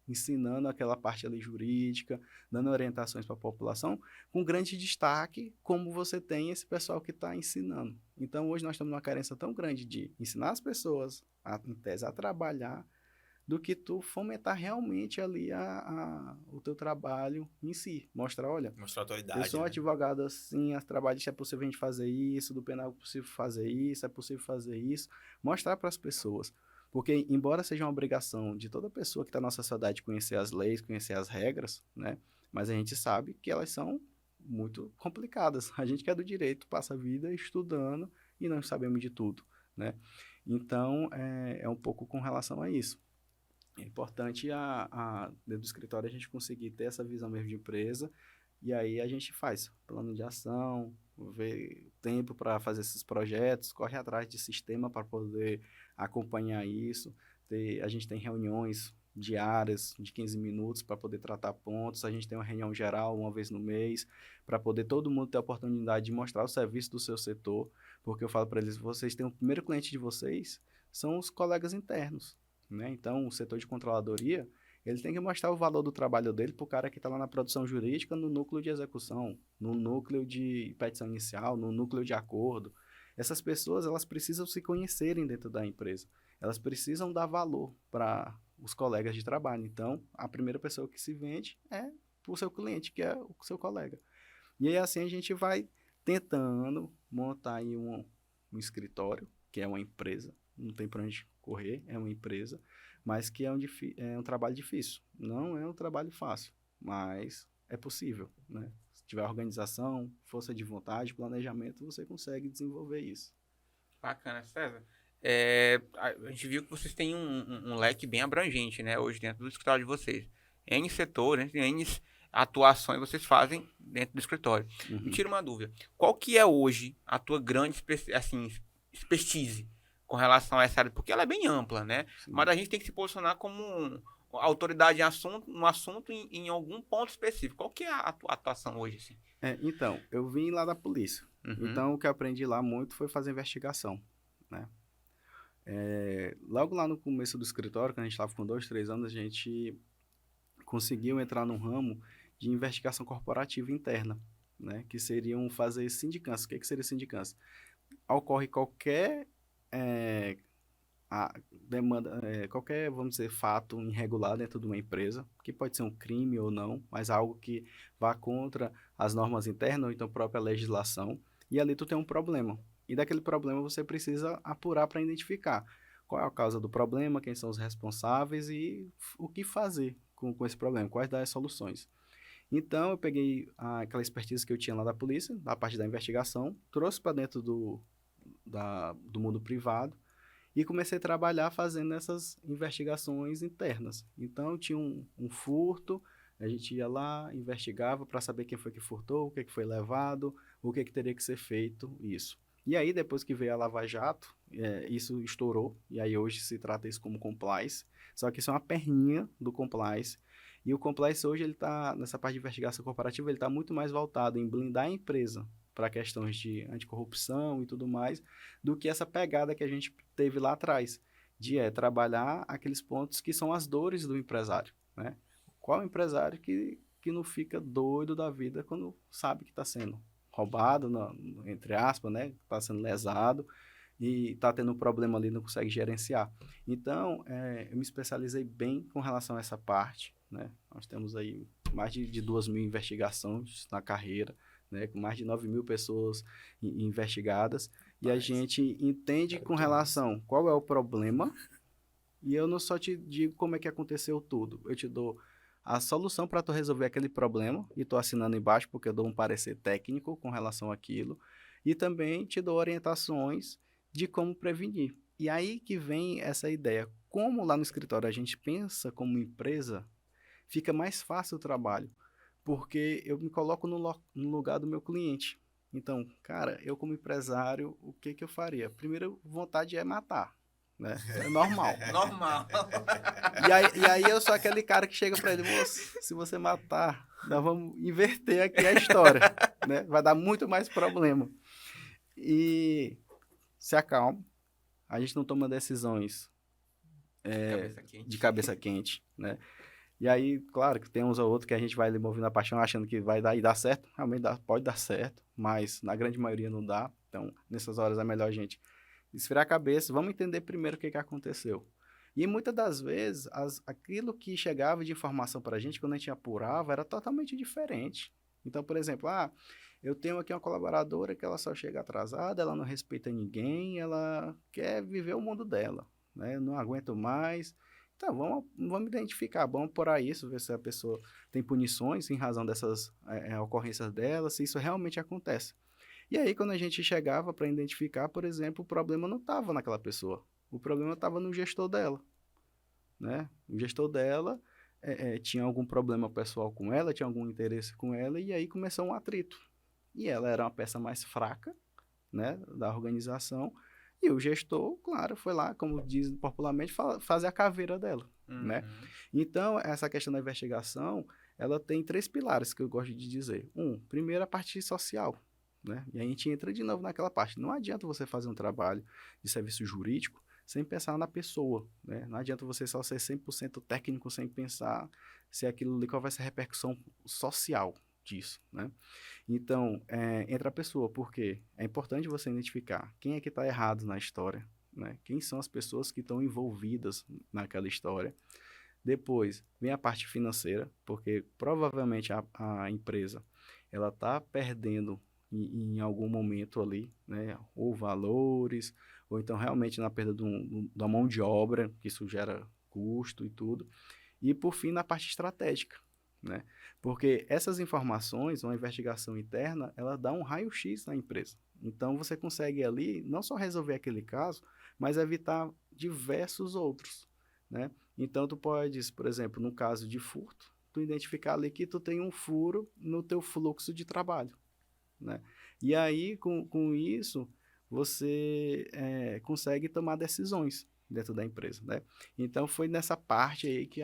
[SPEAKER 2] ensinando aquela parte ali jurídica, dando orientações para a população, com grande destaque como você tem esse pessoal que está ensinando. Então, hoje nós estamos numa carência tão grande de ensinar as pessoas, em tese, a trabalhar, do que tu fomentar realmente ali o teu trabalho em si. Mostrar, olha,
[SPEAKER 3] Mostrar autoridade,
[SPEAKER 2] eu sou um
[SPEAKER 3] né?
[SPEAKER 2] advogado assim, as trabalhistas é possível a gente fazer isso, do penal é possível fazer isso, é possível fazer isso. Mostrar para as pessoas. Porque, embora seja uma obrigação de toda pessoa que está na nossa sociedade conhecer as leis, conhecer as regras, né? Mas a gente sabe que elas são muito complicadas. A gente que é do direito passa a vida estudando e não sabemos de tudo, né? Então, é um pouco com relação a isso. É importante, dentro do escritório, a gente conseguir ter essa visão mesmo de empresa, e aí a gente faz plano de ação, vê tempo para fazer esses projetos, corre atrás de sistema para poder acompanhar isso. A gente tem reuniões diárias de 15 minutos para poder tratar pontos, a gente tem uma reunião geral uma vez no mês, para poder todo mundo ter a oportunidade de mostrar o serviço do seu setor, porque eu falo para eles, vocês têm o primeiro cliente de vocês, são os colegas internos, né? Então, o setor de controladoria, ele tem que mostrar o valor do trabalho dele para o cara que está lá na produção jurídica, no núcleo de execução, no núcleo de petição inicial, no núcleo de acordo. Essas pessoas, elas precisam se conhecerem dentro da empresa. Elas precisam dar valor para os colegas de trabalho. Então, a primeira pessoa que se vende é o seu cliente, que é o seu colega. E aí, assim, a gente vai tentando montar aí um escritório, que é uma empresa, não tem para onde correr, é uma empresa, mas que é um trabalho difícil. Não é um trabalho fácil, mas é possível, né? Se tiver organização, força de vontade, planejamento, você consegue desenvolver isso.
[SPEAKER 1] Bacana, César. A gente viu que vocês têm um leque bem abrangente, né, hoje dentro do escritório de vocês. N setores, N atuações vocês fazem dentro do escritório.
[SPEAKER 2] Uhum.
[SPEAKER 1] Me tira uma dúvida. Qual que é hoje a tua grande expertise com relação a essa área? Porque ela é bem ampla, né?
[SPEAKER 2] Sim.
[SPEAKER 1] Mas a gente tem que se posicionar como autoridade no assunto em algum ponto específico. Qual que é a tua atuação hoje, assim?
[SPEAKER 2] Então, eu vim lá da polícia.
[SPEAKER 1] Uhum.
[SPEAKER 2] Então, o que eu aprendi lá muito foi fazer investigação, né? Logo lá no começo do escritório, quando a gente estava com 2, 3 anos, a gente conseguiu entrar no ramo de investigação corporativa interna, né? Que seriam fazer sindicância. O que seria sindicância? Ocorre qualquer demanda, qualquer, vamos dizer, fato irregular dentro de uma empresa, que pode ser um crime ou não, mas algo que vá contra as normas internas ou então a própria legislação, e ali tu tem um problema. E daquele problema você precisa apurar para identificar qual é a causa do problema, quem são os responsáveis e o que fazer com esse problema, quais das soluções. Então, eu peguei aquela expertise que eu tinha lá da polícia, da parte da investigação, trouxe para dentro do mundo privado, e comecei a trabalhar fazendo essas investigações internas. Então, tinha um furto, a gente ia lá, investigava para saber quem foi que furtou, o que foi levado, o que teria que ser feito, isso. E aí, depois que veio a Lava Jato, isso estourou, e aí hoje se trata isso como compliance, só que isso é uma perninha do compliance, e o compliance hoje, ele está, nessa parte de investigação corporativa, ele está muito mais voltado em blindar a empresa para questões de anticorrupção e tudo mais, do que essa pegada que a gente teve lá atrás, de trabalhar aqueles pontos que são as dores do empresário, né? Qual empresário que não fica doido da vida quando sabe que está sendo roubado, entre aspas, né? Está sendo lesado e está tendo um problema ali, não consegue gerenciar. Então, eu me especializei bem com relação a essa parte, né? Nós temos aí mais de 2.000 investigações na carreira, né? Com mais de 9.000 pessoas investigadas, e a gente entende com relação qual é o problema, e eu não só te digo como é que aconteceu tudo, eu te dou a solução para tu resolver aquele problema, e estou assinando embaixo porque eu dou um parecer técnico com relação àquilo, e também te dou orientações de como prevenir. E aí que vem essa ideia. Como lá no escritório a gente pensa como empresa, fica mais fácil o trabalho, porque eu me coloco no lugar do meu cliente. Então, cara, eu como empresário, o que eu faria? Primeiro, vontade é matar, né? É normal.
[SPEAKER 1] Normal.
[SPEAKER 2] E aí eu sou aquele cara que chega para ele, moço, se você matar, nós vamos inverter aqui a história, né? Vai dar muito mais problema. E se acalma, a gente não toma decisões de cabeça quente, né? E aí, claro, que tem uns ou outros que a gente vai ali movendo a paixão achando que vai dar e dá certo, realmente pode dar certo, mas na grande maioria não dá. Então, nessas horas é melhor a gente esfriar a cabeça, vamos entender primeiro o que aconteceu. E muitas das vezes, aquilo que chegava de informação para a gente, quando a gente apurava, era totalmente diferente. Então, por exemplo, eu tenho aqui uma colaboradora que ela só chega atrasada, ela não respeita ninguém, ela quer viver o mundo dela, né? Eu não aguento mais. Então, vamos identificar, vamos apurar isso, ver se a pessoa tem punições em razão dessas ocorrências dela, se isso realmente acontece. E aí, quando a gente chegava para identificar, por exemplo, o problema não estava naquela pessoa. O problema estava no gestor dela, né? O gestor dela tinha algum problema pessoal com ela, tinha algum interesse com ela, e aí começou um atrito. E ela era uma peça mais fraca, né, da organização, e o gestor, claro, foi lá, como diz popularmente, fazer a caveira dela, né? Então, essa questão da investigação, ela tem 3 pilares que eu gosto de dizer. Primeiro, a parte social, né? E a gente entra de novo naquela parte. Não adianta você fazer um trabalho de serviço jurídico sem pensar na pessoa, né? Não adianta você só ser 100% técnico sem pensar se aquilo ali, qual vai ser a repercussão social disso, né? Então, entra a pessoa, porque é importante você identificar quem é que está errado na história, né? Quem são as pessoas que estão envolvidas naquela história. Depois, vem a parte financeira, porque provavelmente a empresa ela está perdendo em algum momento ali, né? Ou valores, ou então realmente na perda da mão de obra, que isso gera custo e tudo. E, por fim, na parte estratégica, né? Porque essas informações, uma investigação interna, ela dá um raio-x na empresa. Então, você consegue ali não só resolver aquele caso, mas evitar diversos outros, né? Então, tu podes, por exemplo, no caso de furto, tu identificar ali que tu tem um furo no teu fluxo de trabalho, né? E aí, com isso, você consegue tomar decisões dentro da empresa, né? Então, foi nessa parte aí que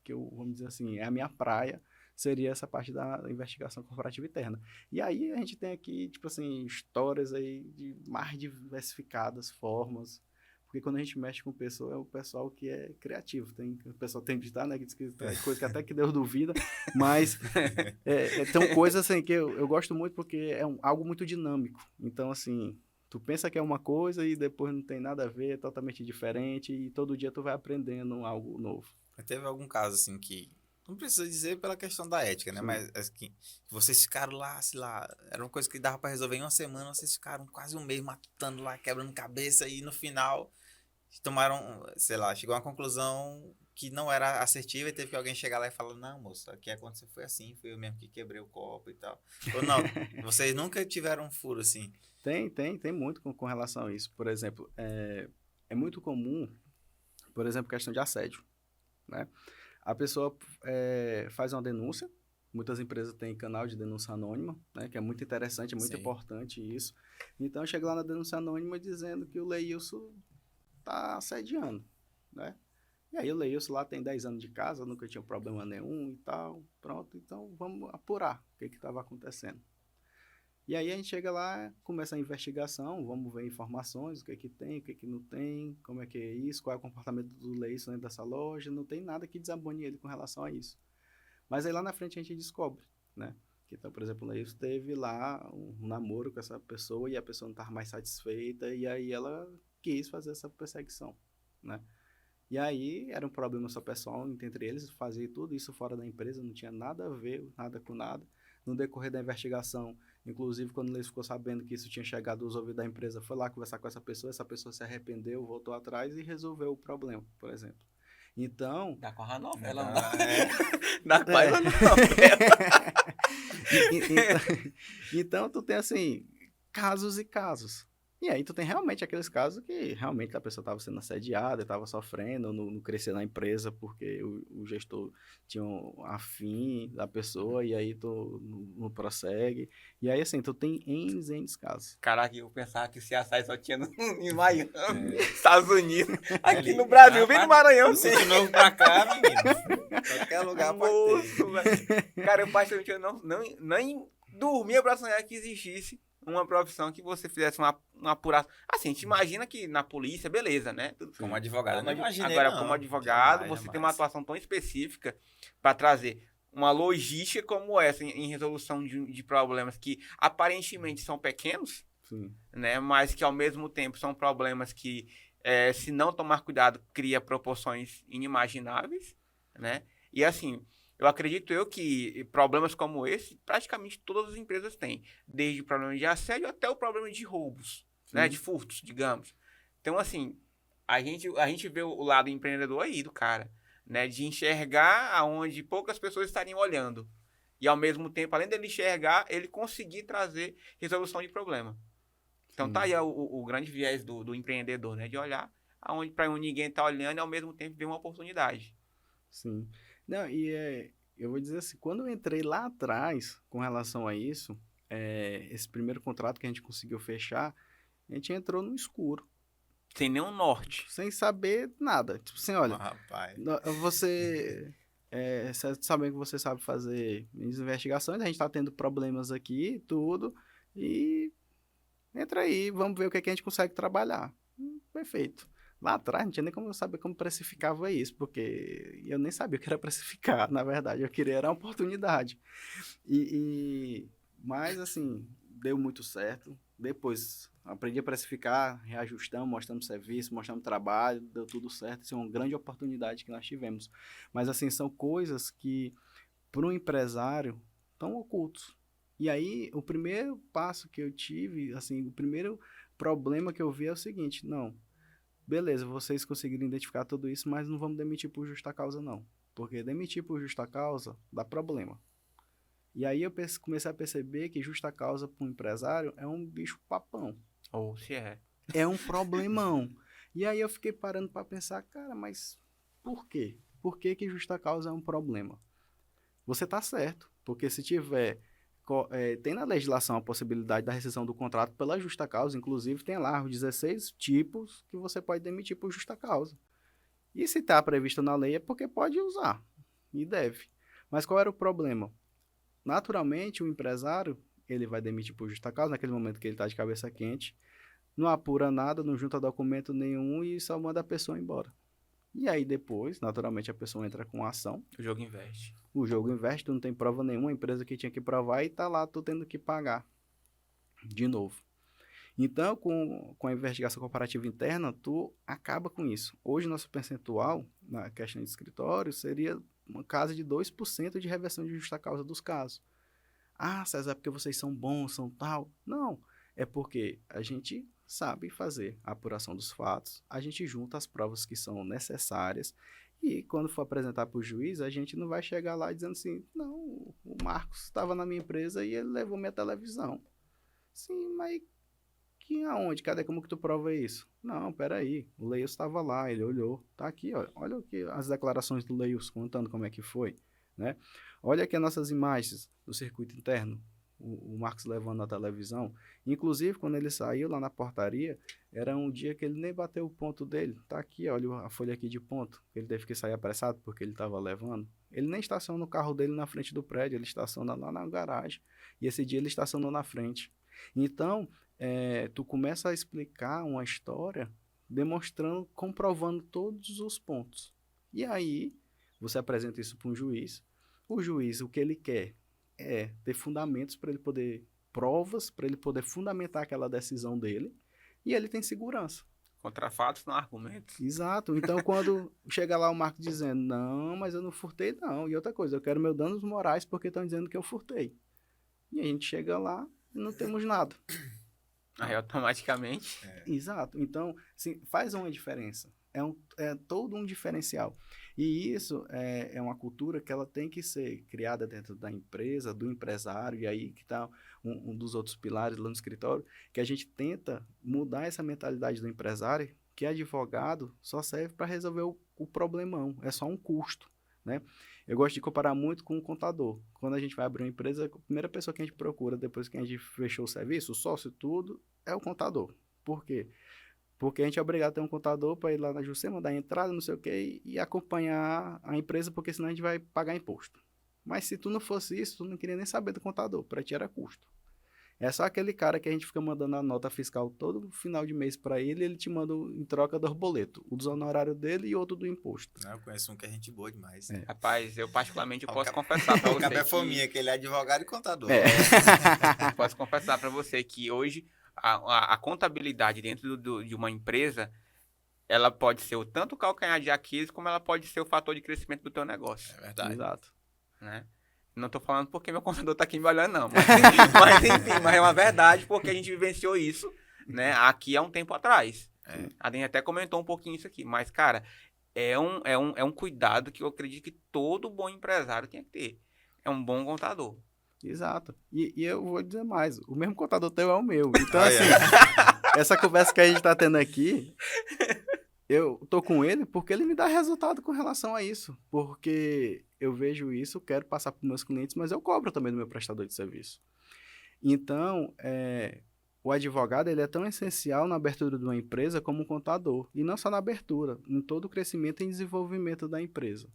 [SPEAKER 2] eu, vamos dizer assim, a minha praia seria essa parte da investigação corporativa interna. E aí a gente tem aqui, tipo assim, histórias aí de mais diversificadas formas, porque quando a gente mexe com pessoa, é o pessoal que é criativo. O pessoal tem que estar, né? Que diz que tem coisa que até que Deus duvida, mas tem coisas assim que eu gosto muito porque é algo muito dinâmico. Então, assim, tu pensa que é uma coisa e depois não tem nada a ver, é totalmente diferente, e todo dia tu vai aprendendo algo novo.
[SPEAKER 3] Teve algum caso, assim, que não precisa dizer pela questão da ética, né? Sim. Mas assim, vocês ficaram lá, sei lá, era uma coisa que dava pra resolver em uma semana, vocês ficaram quase um mês matando lá, quebrando cabeça, e no final tomaram, sei lá, chegou a uma conclusão que não era assertiva e teve que alguém chegar lá e falar, não, moça, o que aconteceu foi assim, foi eu mesmo que quebrei o copo e tal. Ou não, vocês nunca tiveram um furo assim?
[SPEAKER 2] Tem muito com relação a isso. Por exemplo, é muito comum, por exemplo, questão de assédio, né? A pessoa faz uma denúncia, muitas empresas têm canal de denúncia anônima, né? Que é muito interessante, é muito
[SPEAKER 3] Sim.
[SPEAKER 2] importante isso. Então, chega lá na denúncia anônima dizendo que o Leilson está assediando, né? E aí o Leilson lá tem 10 anos de casa, nunca tinha problema nenhum e tal, pronto, então vamos apurar o que estava acontecendo. E aí a gente chega lá, começa a investigação, vamos ver informações, o que tem, o que não tem, como é que é isso, qual é o comportamento do Leilson dentro dessa loja, não tem nada que desabone ele com relação a isso. Mas aí lá na frente a gente descobre, né? Que, então, por exemplo, o Leilson teve lá um namoro com essa pessoa e a pessoa não estava mais satisfeita e aí ela quis fazer essa perseguição, né? E aí era um problema só pessoal entre eles, fazia tudo isso fora da empresa, não tinha nada a ver, nada com nada. No decorrer da investigação, inclusive quando eles ficou sabendo que isso tinha chegado aos ouvidos da empresa, foi lá conversar com essa pessoa se arrependeu, voltou atrás e resolveu o problema, por exemplo. Então...
[SPEAKER 1] Dá com a novela,
[SPEAKER 3] Então,
[SPEAKER 1] não. Dá com a
[SPEAKER 2] É.
[SPEAKER 1] novela.
[SPEAKER 2] Então, tu tem, assim, casos e casos. E aí, tu tem realmente aqueles casos que realmente a pessoa estava sendo assediada, estava sofrendo, não crescer na empresa porque o gestor tinha um afim da pessoa e aí tu não prossegue. E aí, assim, tu tem N casos.
[SPEAKER 1] Caraca, eu pensava que CSI só tinha em Miami,
[SPEAKER 3] É.
[SPEAKER 1] Estados Unidos. Aqui
[SPEAKER 3] Ali,
[SPEAKER 1] no Brasil, vem
[SPEAKER 3] rapaz,
[SPEAKER 1] no Maranhão.
[SPEAKER 3] Você de novo pra cá, menino. Qualquer lugar pode ter.
[SPEAKER 1] Moço, velho. Cara, eu praticamente nem dormia pra sonhar que existisse uma profissão que você fizesse uma apuração. Assim, a gente imagina que na polícia, beleza, né?
[SPEAKER 3] Como advogado, eu não imaginei,
[SPEAKER 1] Agora,
[SPEAKER 3] não.
[SPEAKER 1] como advogado,
[SPEAKER 3] Jamais,
[SPEAKER 1] você tem uma
[SPEAKER 3] jamais.
[SPEAKER 1] atuação tão específica para trazer uma logística como essa em resolução de problemas que aparentemente são pequenos,
[SPEAKER 2] Sim.
[SPEAKER 1] né? Mas que ao mesmo tempo são problemas que, se não tomar cuidado, cria proporções inimagináveis, né? E assim, eu acredito que problemas como esse, praticamente todas as empresas têm, desde o problema de assédio até o problema de roubos, né? De furtos, digamos. Então, assim, a gente vê o lado empreendedor aí do cara, né? De enxergar aonde poucas pessoas estariam olhando. E ao mesmo tempo, além dele enxergar, ele conseguir trazer resolução de problema. Então tá aí o grande viés do empreendedor, né? De olhar aonde para onde ninguém tá olhando e ao mesmo tempo ver uma oportunidade.
[SPEAKER 2] Sim. Não, eu vou dizer assim, quando eu entrei lá atrás com relação a isso, esse primeiro contrato que a gente conseguiu fechar, a gente entrou no escuro,
[SPEAKER 1] Sem nenhum norte.
[SPEAKER 2] sem saber nada. Tipo assim, olha,
[SPEAKER 3] Rapaz.
[SPEAKER 2] você sabendo que você sabe fazer investigações, a gente tá tendo problemas aqui e tudo, e entra aí, vamos ver o que é que a gente consegue trabalhar. Perfeito. Lá atrás não tinha nem como eu saber como precificava isso, porque eu nem sabia o que era precificar, na verdade. Eu queria era uma oportunidade. Mas, assim, deu muito certo. Depois, aprendi a precificar, reajustamos, mostramos serviço, mostramos trabalho, deu tudo certo. Isso é uma grande oportunidade que nós tivemos. Mas, assim, são coisas que, para um empresário, estão ocultos. E aí, o primeiro passo que eu tive, assim, o primeiro problema que eu vi é o seguinte, não, beleza, vocês conseguiram identificar tudo isso, mas não vamos demitir por justa causa, não. Porque demitir por justa causa dá problema. E aí eu comecei a perceber que justa causa para um empresário é um bicho papão.
[SPEAKER 1] Ou se é.
[SPEAKER 2] É um problemão. E aí eu fiquei parando para pensar, cara, mas por quê? Por que que justa causa é um problema? Você tá certo, porque se tiver... tem na legislação a possibilidade da rescisão do contrato pela justa causa, inclusive tem lá os 16 tipos que você pode demitir por justa causa. E se está previsto na lei é porque pode usar, e deve. Mas qual era o problema? Naturalmente, o empresário, ele vai demitir por justa causa, naquele momento que ele está de cabeça quente, não apura nada, não junta documento nenhum e só manda a pessoa embora. E aí depois, naturalmente, a pessoa entra com ação.
[SPEAKER 1] O jogo investe.
[SPEAKER 2] O jogo investe, tu não tem prova nenhuma, a empresa que tinha que provar e tá lá, tu tendo que pagar de novo. Então, com a investigação comparativa interna, tu acaba com isso. Hoje, nosso percentual, na questão de escritório, seria uma casa de 2% de reversão de justa causa dos casos. Ah, César, é porque vocês são bons, são tal. Não, é porque a gente sabe fazer a apuração dos fatos, a gente junta as provas que são necessárias e quando for apresentar para o juiz, a gente não vai chegar lá dizendo assim, não, o Marcos estava na minha empresa e ele levou minha televisão. Sim, mas aqui aonde? Cadê? Como que tu prova isso? Não, peraí. O Leilson estava lá, ele olhou. Tá aqui, ó. Olha aqui as declarações do Leilson contando como é que foi, né? Olha aqui as nossas imagens do circuito interno. O Marcos levando na televisão. Inclusive, quando ele saiu lá na portaria, era um dia que ele nem bateu o ponto dele. Tá aqui, olha a folha aqui de ponto. Ele teve que sair apressado porque ele estava levando. Ele nem estaciona o carro dele na frente do prédio, ele estaciona lá na garagem. E esse dia ele estacionou na frente. Então, tu começa a explicar uma história demonstrando, comprovando todos os pontos. E aí, você apresenta isso para um juiz. O juiz, o que ele quer é ter fundamentos para ele poder, provas, para ele poder fundamentar aquela decisão dele, e ele tem segurança.
[SPEAKER 1] Contra fatos, não argumentos.
[SPEAKER 2] Exato. Então, quando chega lá o Marco dizendo, não, mas eu não furtei, não. E outra coisa, eu quero meus danos morais porque estão dizendo que eu furtei. E a gente chega lá e não temos nada.
[SPEAKER 1] Aí, automaticamente...
[SPEAKER 2] Exato. Então, assim, faz uma diferença. É todo um diferencial. E isso é uma cultura que ela tem que ser criada dentro da empresa, do empresário, e aí que está um dos outros pilares lá no escritório, que a gente tenta mudar essa mentalidade do empresário, que advogado só serve para resolver o problemão, é só um custo, né? Eu gosto de comparar muito com o contador. Quando a gente vai abrir uma empresa, a primeira pessoa que a gente procura, depois que a gente fechou o serviço, o sócio, tudo, é o contador. Por quê? Porque a gente é obrigado a ter um contador para ir lá na Juscema, dar entrada, não sei o quê, e acompanhar a empresa, porque senão a gente vai pagar imposto. Mas se tu não fosse isso, tu não queria nem saber do contador, para ti era custo. É só aquele cara que a gente fica mandando a nota fiscal todo final de mês para ele, e ele te manda em troca do boleto, o dos honorários dele e outro do imposto.
[SPEAKER 3] Eu conheço um que é gente boa demais.
[SPEAKER 1] Rapaz, eu particularmente posso confessar para você
[SPEAKER 3] O café fominha, que ele é advogado e contador.
[SPEAKER 1] Posso confessar para você que hoje a contabilidade dentro de uma empresa, ela pode ser o tanto o calcanhar de Aquiles, como ela pode ser o fator de crescimento do teu negócio.
[SPEAKER 3] É verdade.
[SPEAKER 2] Exato.
[SPEAKER 1] Né? Não estou falando porque meu contador está aqui me olhando, não. Mas é uma verdade, porque a gente vivenciou isso, né, aqui há um tempo atrás. A Dani até comentou um pouquinho isso aqui. Mas, cara, é um cuidado que eu acredito que todo bom empresário tem que ter. É um bom contador.
[SPEAKER 2] Exato. E eu vou dizer mais, o mesmo contador teu é o meu. Então, assim, essa conversa que a gente tá tendo aqui, eu tô com ele porque ele me dá resultado com relação a isso. Porque eu vejo isso, quero passar para meus clientes, mas eu cobro também do meu prestador de serviço. Então, o advogado ele é tão essencial na abertura de uma empresa como o contador. E não só na abertura, em todo o crescimento e desenvolvimento da empresa.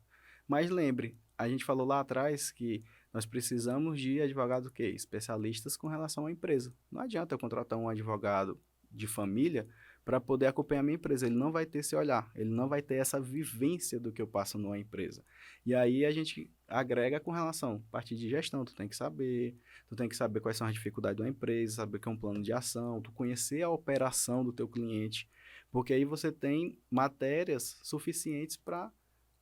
[SPEAKER 2] Mas lembre, a gente falou lá atrás que nós precisamos de advogados especialistas com relação à empresa. Não adianta eu contratar um advogado de família para poder acompanhar a minha empresa. Ele não vai ter esse olhar, ele não vai ter essa vivência do que eu passo numa empresa. E aí a gente agrega com relação à parte de gestão. Tu tem que saber quais são as dificuldades da empresa, saber o que é um plano de ação, tu conhecer a operação do teu cliente, porque aí você tem matérias suficientes para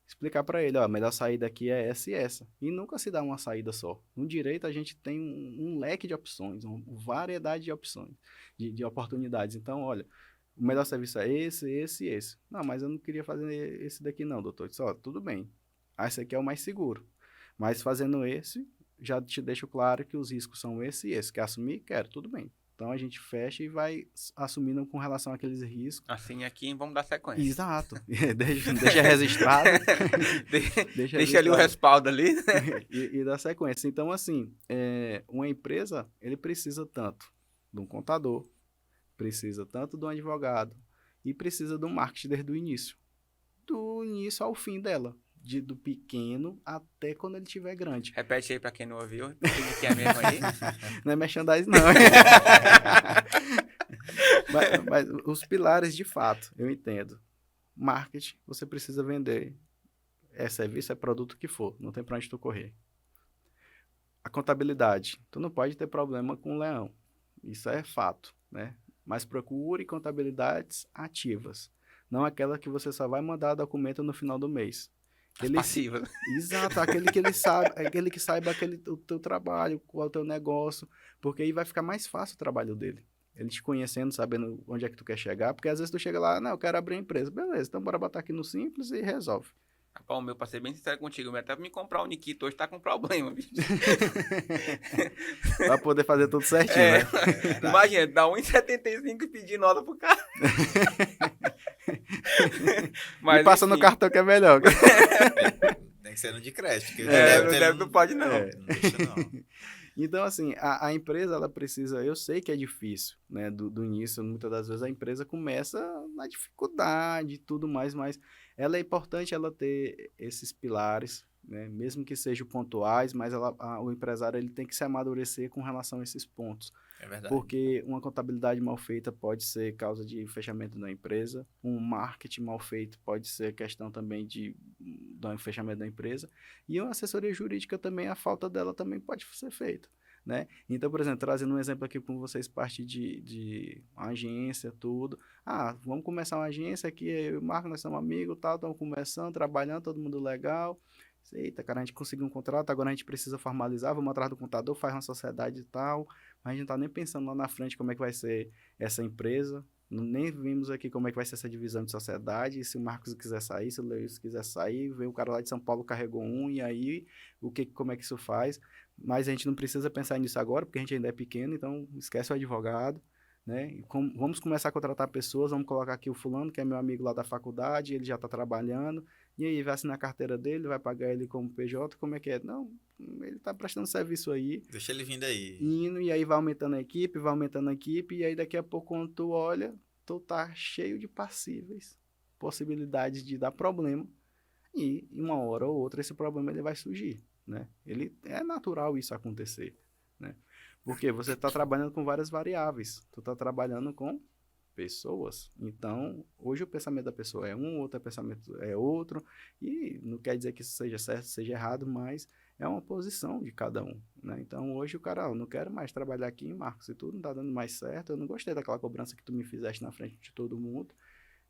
[SPEAKER 2] explicar para ele, ó, a melhor saída aqui é essa e essa. E nunca se dá uma saída só. No direito, a gente tem um leque de opções, uma variedade de opções, de oportunidades. Então, olha, o melhor serviço é esse, esse e esse. Não, mas eu não queria fazer esse daqui não, doutor. Eu disse, ó, tudo bem. Esse aqui é o mais seguro. Mas fazendo esse, já te deixo claro que os riscos são esse e esse. Quer assumir? Quero, tudo bem. Então, a gente fecha e vai assumindo com relação àqueles riscos.
[SPEAKER 1] Assim aqui, vamos dar sequência.
[SPEAKER 2] Exato. deixa registrado.
[SPEAKER 1] deixa ali o respaldo ali.
[SPEAKER 2] e dá sequência. Então, assim, uma empresa, ele precisa tanto de um contador, precisa tanto de um advogado e precisa de um marketing desde o início. Do início ao fim dela. Do pequeno até quando ele estiver grande.
[SPEAKER 1] Repete aí pra quem não ouviu. O que é mesmo aí?
[SPEAKER 2] Não é merchandising, não. mas os pilares, de fato, eu entendo. Marketing, você precisa vender. É serviço, é produto que for. Não tem pra onde tu correr. A contabilidade. Tu não pode ter problema com o leão. Isso é fato, né? Mas procure contabilidades ativas. Não aquela que você só vai mandar documento no final do mês.
[SPEAKER 1] Passiva.
[SPEAKER 2] Exato, aquele que saiba o teu trabalho, qual é o teu negócio, porque aí vai ficar mais fácil o trabalho dele. Ele te conhecendo, sabendo onde é que tu quer chegar, porque às vezes tu chega lá, não, eu quero abrir uma empresa. Beleza, então bora botar aqui no Simples e resolve.
[SPEAKER 1] Rapaz, o meu, pra ser bem sincero contigo, até pra me comprar o Nikito hoje tá com problema, bicho.
[SPEAKER 2] Pra poder fazer tudo certinho,
[SPEAKER 1] É,
[SPEAKER 2] né?
[SPEAKER 1] imagina, dá 1,75 e pedir nota pro cara.
[SPEAKER 2] E passa no
[SPEAKER 1] enfim.
[SPEAKER 2] cartão que é melhor.
[SPEAKER 3] Tem que ser no de crédito. Porque
[SPEAKER 1] No débito não pode, não.
[SPEAKER 3] Não deixa, não.
[SPEAKER 2] Então, assim, a empresa, ela precisa... Eu sei que é difícil, né? Do início, muitas das vezes a empresa começa na dificuldade e tudo mais, mas ela é importante ela ter esses pilares, né? Mesmo que sejam pontuais, mas o empresário ele tem que se amadurecer com relação a esses pontos.
[SPEAKER 3] É verdade.
[SPEAKER 2] Porque uma contabilidade mal feita pode ser causa de fechamento da empresa, um marketing mal feito pode ser questão também do fechamento da empresa, e uma assessoria jurídica também, a falta dela também pode ser feita, né? Então, por exemplo, trazendo um exemplo aqui com vocês, parte de uma agência, tudo. Vamos começar uma agência aqui, eu e o Marco, nós somos amigos, tal, estamos começando, trabalhando, todo mundo legal. Eita, cara, a gente conseguiu um contrato, agora a gente precisa formalizar, vamos atrás do contador, faz uma sociedade e tal, mas a gente não tá nem pensando lá na frente como é que vai ser essa empresa, nem vimos aqui como é que vai ser essa divisão de sociedade, e se o Marcos quiser sair, se o Luiz quiser sair, veio o cara lá de São Paulo, carregou um, e aí, como é que isso faz? Mas a gente não precisa pensar nisso agora, porque a gente ainda é pequeno, então esquece o advogado, né? Vamos começar a contratar pessoas, vamos colocar aqui o fulano, que é meu amigo lá da faculdade, ele já está trabalhando, e aí vai assinar a carteira dele, vai pagar ele como PJ, como é que é? Não, ele está prestando serviço aí.
[SPEAKER 3] Deixa ele vindo aí.
[SPEAKER 2] E aí vai aumentando a equipe, e aí daqui a pouco quando tu olha, tu tá cheio de passíveis, possibilidades de dar problema, e uma hora ou outra esse problema ele vai surgir, né? É natural isso acontecer, né? Porque você está trabalhando com várias variáveis. Tu está trabalhando com pessoas. Então, hoje o pensamento da pessoa é um, outro pensamento é outro. E não quer dizer que isso seja certo, seja errado, mas é uma posição de cada um, né? Então, hoje o cara, eu não quero mais trabalhar aqui, Marcos, se tudo não está dando mais certo, eu não gostei daquela cobrança que tu me fizeste na frente de todo mundo.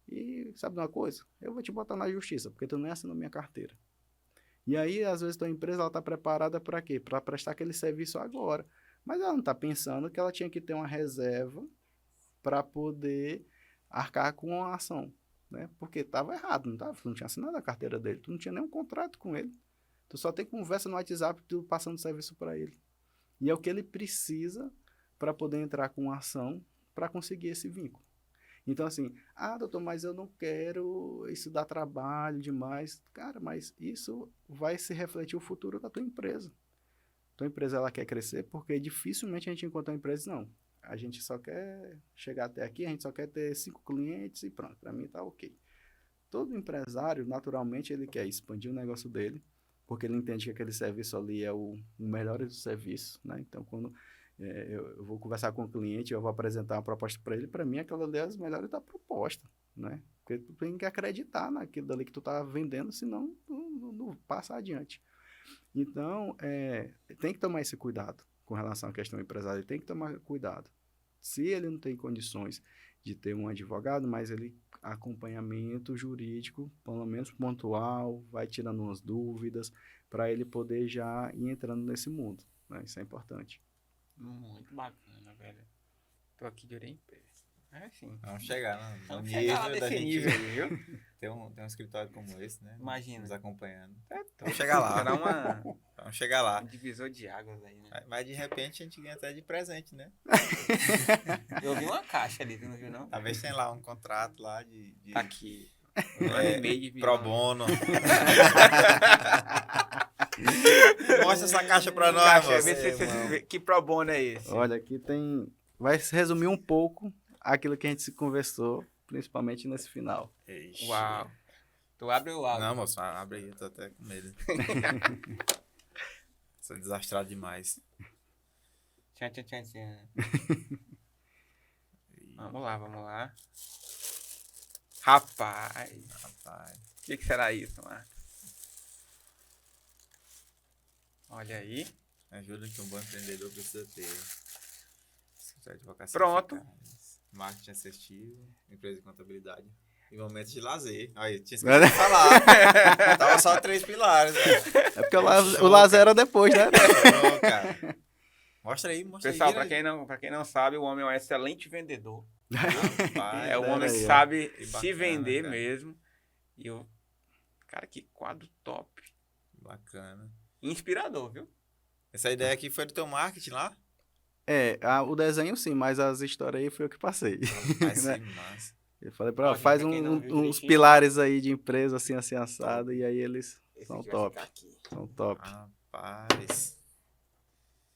[SPEAKER 2] E sabe de uma coisa? Eu vou te botar na justiça, porque tu não assinou minha carteira. E aí, às vezes, tua empresa está preparada para quê? Para prestar aquele serviço agora. Mas ela não está pensando que ela tinha que ter uma reserva para poder arcar com a ação, né? Porque estava errado, não tava? Tu não tinha assinado a carteira dele, tu não tinha nenhum contrato com ele. Tu só tem conversa no WhatsApp, tu passando serviço para ele. E é o que ele precisa para poder entrar com a ação para conseguir esse vínculo. Então, assim, doutor, mas eu não quero, isso dá trabalho demais. Cara, mas isso vai se refletir o futuro da tua empresa. Tua empresa ela quer crescer porque dificilmente a gente encontra uma empresa, não. A gente só quer chegar até aqui, a gente só quer ter 5 clientes e pronto, para mim tá ok. Todo empresário, naturalmente, ele quer expandir o negócio dele, porque ele entende que aquele serviço ali é o melhor do serviço, né? Então, quando eu vou conversar com o cliente, eu vou apresentar uma proposta para ele, para mim aquela ali é as melhores da proposta, né? Porque tu tem que acreditar naquilo dali que tu tá vendendo, senão não passa adiante. Então, tem que tomar esse cuidado com relação à questão empresarial, ele tem que tomar cuidado. Se ele não tem condições de ter um advogado, mas ele acompanhamento jurídico, pelo menos pontual, vai tirando umas dúvidas, para ele poder já ir entrando nesse mundo, né? Isso é importante.
[SPEAKER 1] Muito bacana, velho. Tô aqui de orelha em pé. É assim.
[SPEAKER 3] Vamos chegar no
[SPEAKER 1] Vamos
[SPEAKER 3] nível
[SPEAKER 1] chegar lá
[SPEAKER 3] da
[SPEAKER 1] nesse
[SPEAKER 3] gente
[SPEAKER 1] nível aí, viu?
[SPEAKER 3] ter um escritório como esse, né?
[SPEAKER 1] Imagina.
[SPEAKER 3] Nos acompanhando.
[SPEAKER 1] Vamos
[SPEAKER 3] Vamos chegar lá.
[SPEAKER 1] Será
[SPEAKER 3] Vamos chegar lá.
[SPEAKER 1] um divisor de águas aí, né?
[SPEAKER 3] Mas de repente a gente ganha até de presente, né?
[SPEAKER 1] Eu vi uma caixa ali, tu não viu, não?
[SPEAKER 3] Talvez tenha lá um contrato lá de
[SPEAKER 1] Tá aqui. Um ano e meio de
[SPEAKER 3] pro bono. Mostra essa caixa pra nós,
[SPEAKER 1] Caixa,
[SPEAKER 3] moço.
[SPEAKER 1] vê se que pro bono é esse.
[SPEAKER 2] Olha, aqui vai se resumir um pouco aquilo que a gente se conversou, principalmente nesse final.
[SPEAKER 3] Ixi.
[SPEAKER 1] Uau. Tu abre ou abre?
[SPEAKER 3] Não, moço, abre aí, eu tô até com medo. Sou desastrado demais.
[SPEAKER 1] Tchan. Vamos lá. Rapaz.
[SPEAKER 3] Rapaz.
[SPEAKER 1] O que será isso, Marcos? Olha aí.
[SPEAKER 3] Ajuda que um bom empreendedor precisa ter.
[SPEAKER 1] Pronto.
[SPEAKER 3] Marketing assertivo, empresa de contabilidade. E momentos de lazer. Aí, tinha esquecido de falar. Tava só 3 pilares, velho.
[SPEAKER 2] É porque o lazer era depois, né?
[SPEAKER 3] Show, cara. Mostra aí.
[SPEAKER 1] Pessoal,
[SPEAKER 3] aí.
[SPEAKER 1] pra quem não sabe, o homem é um excelente vendedor.
[SPEAKER 3] Rapaz,
[SPEAKER 1] É um homem que
[SPEAKER 2] aí, ó.
[SPEAKER 1] sabe
[SPEAKER 3] Que
[SPEAKER 1] se
[SPEAKER 3] bacana,
[SPEAKER 1] vender
[SPEAKER 3] cara.
[SPEAKER 1] mesmo. E eu... Cara, que quadro top.
[SPEAKER 3] Bacana.
[SPEAKER 1] Inspirador, viu?
[SPEAKER 3] Essa ideia aqui foi do teu marketing lá?
[SPEAKER 2] O desenho sim, mas as histórias aí foi eu que passei.
[SPEAKER 3] Mas
[SPEAKER 2] Né?
[SPEAKER 3] sim, massa.
[SPEAKER 2] Eu falei
[SPEAKER 1] Ó, gente,
[SPEAKER 2] faz
[SPEAKER 1] pra quem não viu
[SPEAKER 2] uns
[SPEAKER 1] direitinho,
[SPEAKER 2] pilares aí de empresa assim, assim, assado, e aí eles
[SPEAKER 1] esse
[SPEAKER 2] são
[SPEAKER 1] aqui vai
[SPEAKER 2] top.
[SPEAKER 1] ficar aqui.
[SPEAKER 2] São top.
[SPEAKER 3] Rapaz.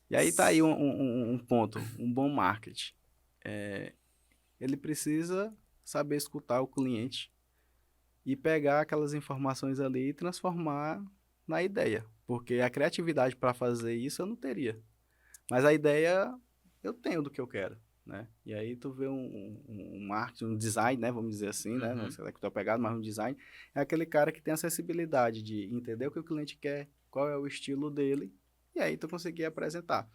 [SPEAKER 2] E aí tá aí um ponto, um bom marketing. Ele precisa saber escutar o cliente e pegar aquelas informações ali e transformar na ideia. Porque a criatividade para fazer isso eu não teria. Mas a ideia eu tenho do que eu quero, né? E aí tu vê um marketing, um design, né? Vamos dizer assim, né? Não sei se é que tu é pegado, mas um design é aquele cara que tem a sensibilidade de entender o que o cliente quer, qual é o estilo dele, e aí tu conseguir apresentar.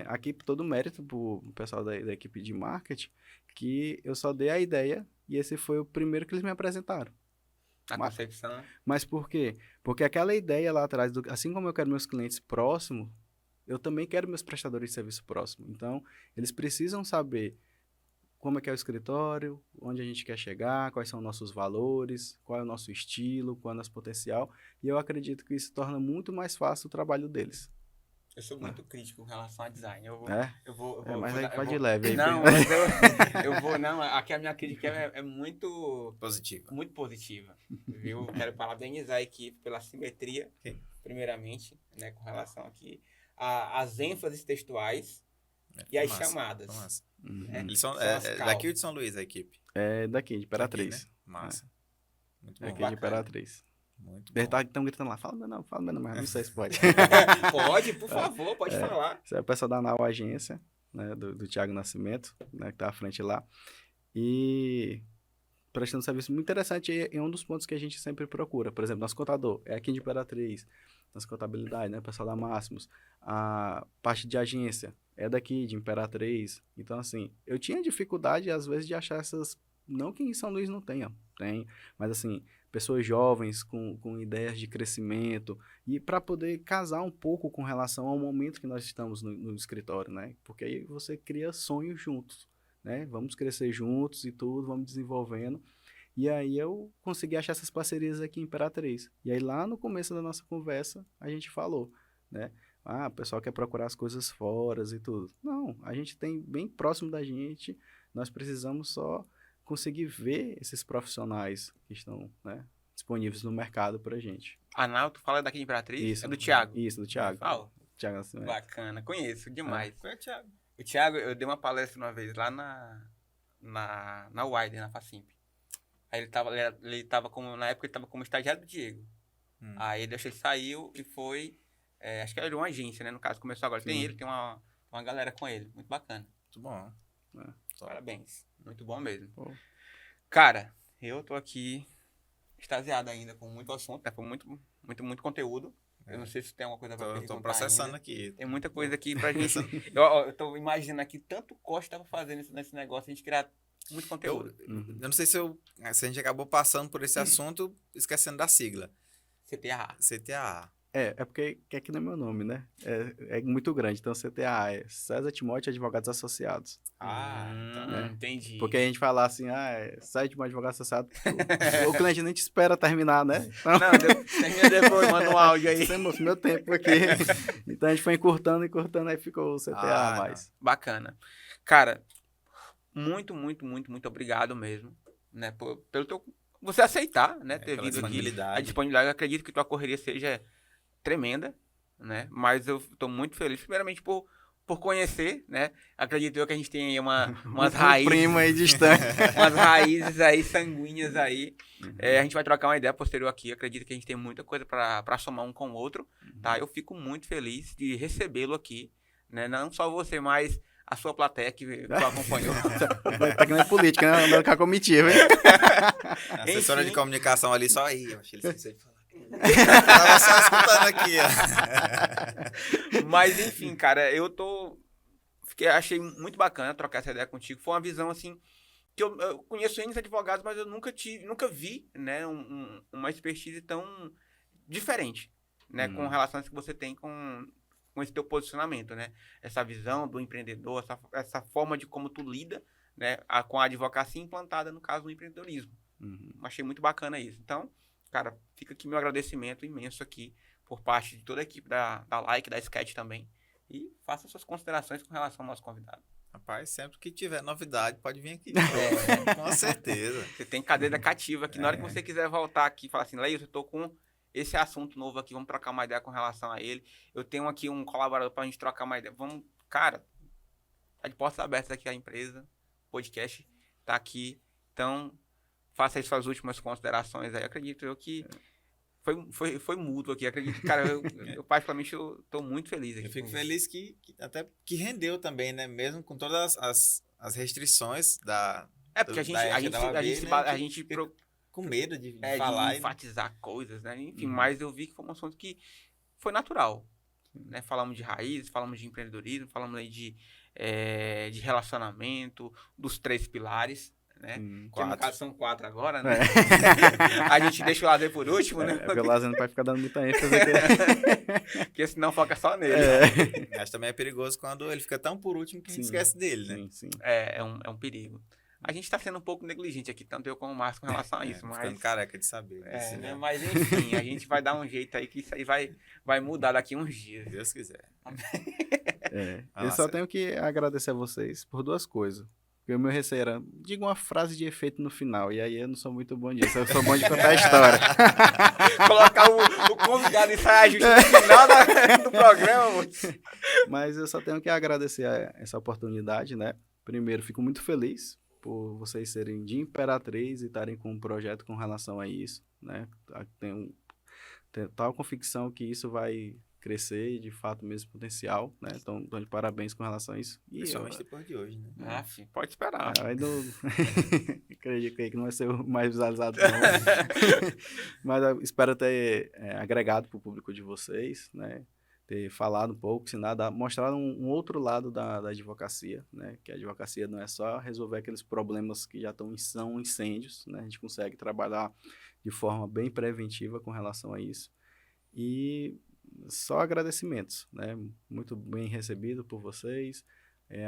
[SPEAKER 2] Aqui todo mérito pro pessoal da equipe de marketing, que eu só dei a ideia e esse foi o primeiro que eles me apresentaram.
[SPEAKER 1] A concepção.
[SPEAKER 2] Mas por quê? Porque aquela ideia lá atrás, assim como eu quero meus clientes próximos, eu também quero meus prestadores de serviço próximos. Então, eles precisam saber como é que é o escritório, onde a gente quer chegar, quais são nossos valores, qual é o nosso estilo, qual é o nosso potencial. E eu acredito que isso torna muito mais fácil o trabalho deles.
[SPEAKER 1] Eu sou muito crítico com relação a design.
[SPEAKER 2] Mas aí vai de leve aí.
[SPEAKER 1] Não, mas eu vou, não. Aqui a minha crítica é muito
[SPEAKER 3] Positiva.
[SPEAKER 1] muito positiva, viu? Quero parabenizar a equipe pela simetria, primeiramente, né, com relação aqui às ênfases textuais e às chamadas.
[SPEAKER 3] Eles são
[SPEAKER 1] as
[SPEAKER 3] daqui ou de São Luís, a equipe?
[SPEAKER 2] É daqui, de Imperatriz.
[SPEAKER 3] Daqui, né? Massa. Muito
[SPEAKER 2] É
[SPEAKER 3] bom.
[SPEAKER 2] aqui de Imperatriz.
[SPEAKER 3] Muito
[SPEAKER 2] Eles
[SPEAKER 3] bom.
[SPEAKER 2] estão gritando lá, fala meu nome, mas não sei se pode.
[SPEAKER 1] Pode, por favor, pode falar.
[SPEAKER 2] Isso é o pessoal da Nau Agência, né, do Thiago Nascimento, né, que tá à frente lá. E prestando um serviço muito interessante e é um dos pontos que a gente sempre procura. Por exemplo, nosso contador é aqui de Imperatriz, nossa contabilidade, né, o pessoal da Máximos, a parte de agência é daqui, de Imperatriz. Então, assim, eu tinha dificuldade, às vezes, de achar essas... Não que em São Luís não tenha, tem, mas, assim, pessoas jovens com ideias de crescimento e para poder casar um pouco com relação ao momento que nós estamos no escritório, né? Porque aí você cria sonhos juntos, né? Vamos crescer juntos e tudo, vamos desenvolvendo. E aí eu consegui achar essas parcerias aqui em Imperatriz. E aí lá no começo da nossa conversa, a gente falou, né? O pessoal quer procurar as coisas fora e tudo. Não, a gente tem bem próximo da gente, nós precisamos só conseguir ver esses profissionais que estão, né, disponíveis no mercado pra gente.
[SPEAKER 1] Tu fala daqui de Imperatriz?
[SPEAKER 2] Isso.
[SPEAKER 1] É do Thiago?
[SPEAKER 2] Isso, do Thiago. Thiago
[SPEAKER 1] Nascimento. Bacana, conheço demais.
[SPEAKER 3] Qual é o Thiago?
[SPEAKER 1] O Thiago, eu dei uma palestra uma vez lá na Wider, na Facimp. Aí ele tava como, na época ele tava como estagiário do Diego. Aí ele saiu e foi, acho que era uma agência, né, no caso, começou agora. Tem uma galera com ele, muito bacana.
[SPEAKER 3] Muito bom.
[SPEAKER 1] Parabéns, muito bom mesmo.
[SPEAKER 2] Pô.
[SPEAKER 1] Cara, eu tô aqui extasiado ainda com muito assunto, né, foi muito conteúdo. Eu não sei se tem alguma coisa pra perguntar.
[SPEAKER 3] Tô processando
[SPEAKER 1] ainda.
[SPEAKER 3] Aqui.
[SPEAKER 1] Tem muita coisa aqui pra gente. eu tô imaginando aqui tanto Costa tava fazendo nesse negócio, a gente criar muito conteúdo.
[SPEAKER 3] Eu não sei se a gente acabou passando por esse assunto esquecendo da sigla. CTAA.
[SPEAKER 2] É porque aqui não é meu nome, né? É muito grande. Então, CTAA é César Timóteo Advogados Associados.
[SPEAKER 3] Então,
[SPEAKER 1] entendi.
[SPEAKER 2] Porque a gente fala assim, César Timóteo Advogados Associados, o cliente nem te espera terminar, né? Então,
[SPEAKER 1] Não, termina depois, manda um áudio aí.
[SPEAKER 2] Isso é meu tempo aqui. Então, a gente foi encurtando, aí ficou o CTAA mais.
[SPEAKER 1] Bacana. Cara, muito obrigado mesmo, né? Pelo teu... Você aceitar, né? Ter vindo aqui. A disponibilidade. Eu acredito que tua correria seja tremenda, né? Mas eu tô muito feliz, primeiramente por conhecer, né? Acredito eu que a gente tem aí umas raízes...
[SPEAKER 2] primo aí distante.
[SPEAKER 1] umas raízes aí, sanguíneas aí. A gente vai trocar uma ideia posterior aqui. Acredito que a gente tem muita coisa para somar um com o outro, tá? Eu fico muito feliz de recebê-lo aqui, né? Não só você, mas a sua plateia que acompanhou.
[SPEAKER 2] Tá que nem política, né? Andando com a comitiva, hein?
[SPEAKER 3] A assessora de comunicação ali só aí. Eu achei ele esqueceu de falar. Tava só escutando aqui, ó.
[SPEAKER 1] Mas, enfim, cara, achei muito bacana trocar essa ideia contigo. Foi uma visão, assim, que eu conheço N advogados, mas eu nunca vi, né, uma expertise tão diferente, né, com relação a isso que você tem com esse teu posicionamento, né? Essa visão do empreendedor, essa forma de como tu lida, né, com a advocacia implantada, no caso, no empreendedorismo. Achei muito bacana isso. Então, cara, fica aqui meu agradecimento imenso aqui por parte de toda a equipe da Like, da Sketch também. E faça suas considerações com relação ao nosso convidado.
[SPEAKER 3] Rapaz, sempre que tiver novidade, pode vir aqui de novo, né? Com certeza.
[SPEAKER 1] Você tem cadeira cativa aqui. Na hora que você quiser voltar aqui e falar assim, Leilson, eu tô com esse assunto novo aqui, vamos trocar uma ideia com relação a ele. Eu tenho aqui um colaborador pra gente trocar uma ideia. Vamos, cara, tá de portas abertas aqui a empresa, o podcast tá aqui. Então, faça aí suas últimas considerações aí. Acredito eu que foi mútuo aqui. Acredito, cara, eu particularmente eu tô muito feliz aqui.
[SPEAKER 3] Eu fico feliz até que rendeu também, né? Mesmo com todas as restrições da...
[SPEAKER 1] Porque a gente
[SPEAKER 3] com medo de
[SPEAKER 1] falar de enfatizar coisas, né? Enfim, mas eu vi que foi um assunto que foi natural, né? Falamos de raízes, falamos de empreendedorismo, falamos aí de relacionamento, dos 3 pilares, né? Que no caso são 4 agora, né? A gente deixa o lazer por último, né?
[SPEAKER 2] Porque o lazer não vai ficar dando muita ênfase aqui.
[SPEAKER 1] Porque senão foca só nele.
[SPEAKER 3] Mas também é perigoso quando ele fica tão por último que a gente esquece dele, né?
[SPEAKER 2] Sim.
[SPEAKER 1] É um perigo. A gente tá sendo um pouco negligente aqui, tanto eu como o Márcio, com relação a isso. Mas
[SPEAKER 3] ficando careca de saber.
[SPEAKER 1] Né? Mas enfim, a gente vai dar um jeito aí que isso aí vai mudar daqui uns dias.
[SPEAKER 3] Se Deus quiser.
[SPEAKER 2] Eu só tenho que agradecer a vocês por 2 coisas. Porque o meu receio era, diga uma frase de efeito no final. E aí eu não sou muito bom disso. Eu sou bom de contar a história.
[SPEAKER 1] Colocar o convidado e sair justo no final do programa.
[SPEAKER 2] Mas eu só tenho que agradecer essa oportunidade, né? Primeiro, fico muito feliz por vocês serem de Imperatriz e estarem com um projeto com relação a isso, né? Tenho tal convicção que isso vai crescer e de fato mesmo potencial, né? Então, de parabéns com relação a isso.
[SPEAKER 3] Principalmente depois de hoje, né?
[SPEAKER 1] Pode esperar.
[SPEAKER 2] Acredito que não vai ser o mais visualizado, não. Mas eu espero ter agregado para o público de vocês, né? Ter falado um pouco, ensinado, mostrar um outro lado da advocacia, né? Que a advocacia não é só resolver aqueles problemas que já são incêndios, né? A gente consegue trabalhar de forma bem preventiva com relação a isso. E só agradecimentos, né? Muito bem recebido por vocês.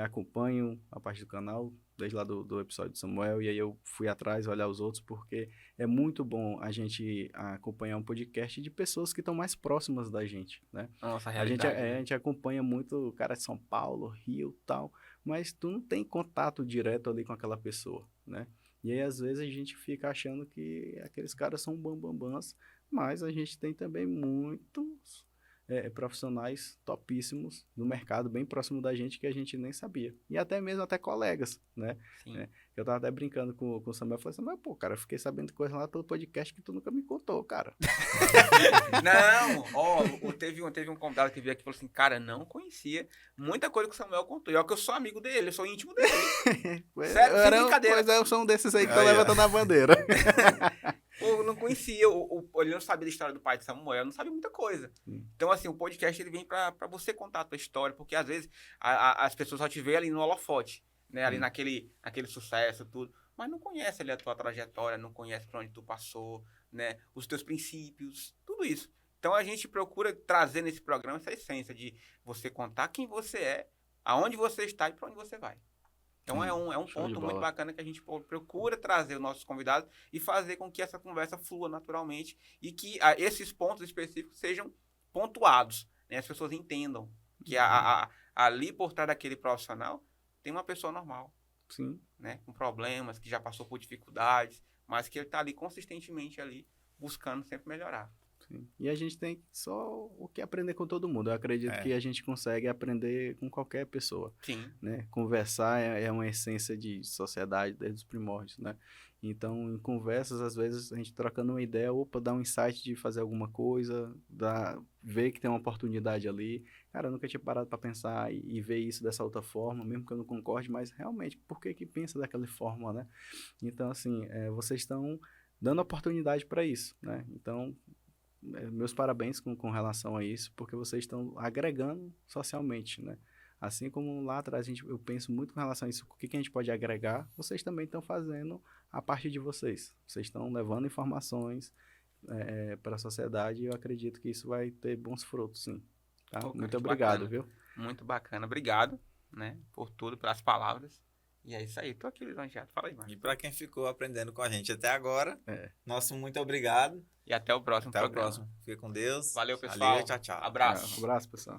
[SPEAKER 2] Acompanho a parte do canal desde lá do episódio de Samuel, e aí eu fui atrás olhar os outros, porque é muito bom a gente acompanhar um podcast de pessoas que estão mais próximas da gente, né?
[SPEAKER 1] Nossa, realidade.
[SPEAKER 2] A gente acompanha muito o cara de São Paulo, Rio e tal, mas tu não tem contato direto ali com aquela pessoa, né? E aí, às vezes, a gente fica achando que aqueles caras são bambambãs, mas a gente tem também muitos profissionais topíssimos no mercado, bem próximo da gente, que a gente nem sabia. E até mesmo colegas, né?
[SPEAKER 1] Sim.
[SPEAKER 2] Eu tava até brincando com o Samuel, falei assim, mas pô, cara, eu fiquei sabendo de coisa lá pelo podcast que tu nunca me contou, cara.
[SPEAKER 1] Não, teve um convidado que veio aqui e falou assim, cara, não conhecia muita coisa que o Samuel contou. E olha que eu sou amigo dele, eu sou íntimo dele. Sério, sem brincadeira.
[SPEAKER 2] Pois eu sou um desses aí que tô levantando a bandeira.
[SPEAKER 1] Eu não conhecia, ele não sabia da história do pai de Samuel, eu não sabia muita coisa. Então, assim, o podcast ele vem pra você contar a tua história, porque às vezes as pessoas só te veem ali no holofote, né? Ali naquele sucesso, tudo. Mas não conhece ali a tua trajetória, não conhece pra onde tu passou, né? Os teus princípios, tudo isso. Então, a gente procura trazer nesse programa essa essência de você contar quem você é, aonde você está e pra onde você vai. Então, é um ponto muito bacana que a gente procura trazer os nossos convidados e fazer com que essa conversa flua naturalmente e que esses pontos específicos sejam pontuados, né? As pessoas entendam que ali por trás daquele profissional tem uma pessoa normal.
[SPEAKER 2] Sim.
[SPEAKER 1] Né? Com problemas, que já passou por dificuldades, mas que ele está ali consistentemente ali buscando sempre melhorar.
[SPEAKER 2] Sim. E a gente tem só o que aprender com todo mundo. Eu acredito que a gente consegue aprender com qualquer pessoa.
[SPEAKER 1] Sim.
[SPEAKER 2] Né? Conversar é uma essência de sociedade desde os primórdios, né? Então, em conversas, às vezes, a gente trocando uma ideia, dá um insight de fazer alguma coisa, ver que tem uma oportunidade ali. Cara, eu nunca tinha parado para pensar e ver isso dessa outra forma, mesmo que eu não concorde, mas realmente, por que pensa daquela forma, né? Então, assim, vocês estão dando oportunidade para isso, né? Então, meus parabéns com relação a isso, porque vocês estão agregando socialmente, né? Assim como lá atrás eu penso muito com relação a isso, o que a gente pode agregar, vocês também estão fazendo a parte de vocês. Vocês estão levando informações para a sociedade e eu acredito que isso vai ter bons frutos, sim. Tá? Muito obrigado,
[SPEAKER 1] bacana.
[SPEAKER 2] Viu?
[SPEAKER 1] Muito bacana. Obrigado, né, por tudo, pelas palavras. E é isso aí. Tô aqui lisonjeado. Fala aí,
[SPEAKER 3] E
[SPEAKER 1] Marcos.
[SPEAKER 3] para quem ficou aprendendo com a gente até agora,
[SPEAKER 2] É.
[SPEAKER 3] nosso muito obrigado.
[SPEAKER 1] E até o próximo
[SPEAKER 3] Até o
[SPEAKER 1] programa.
[SPEAKER 3] próximo. Fica com Deus.
[SPEAKER 1] Valeu, pessoal.
[SPEAKER 3] Tchau, tchau.
[SPEAKER 1] Abraço.
[SPEAKER 2] Um abraço, pessoal.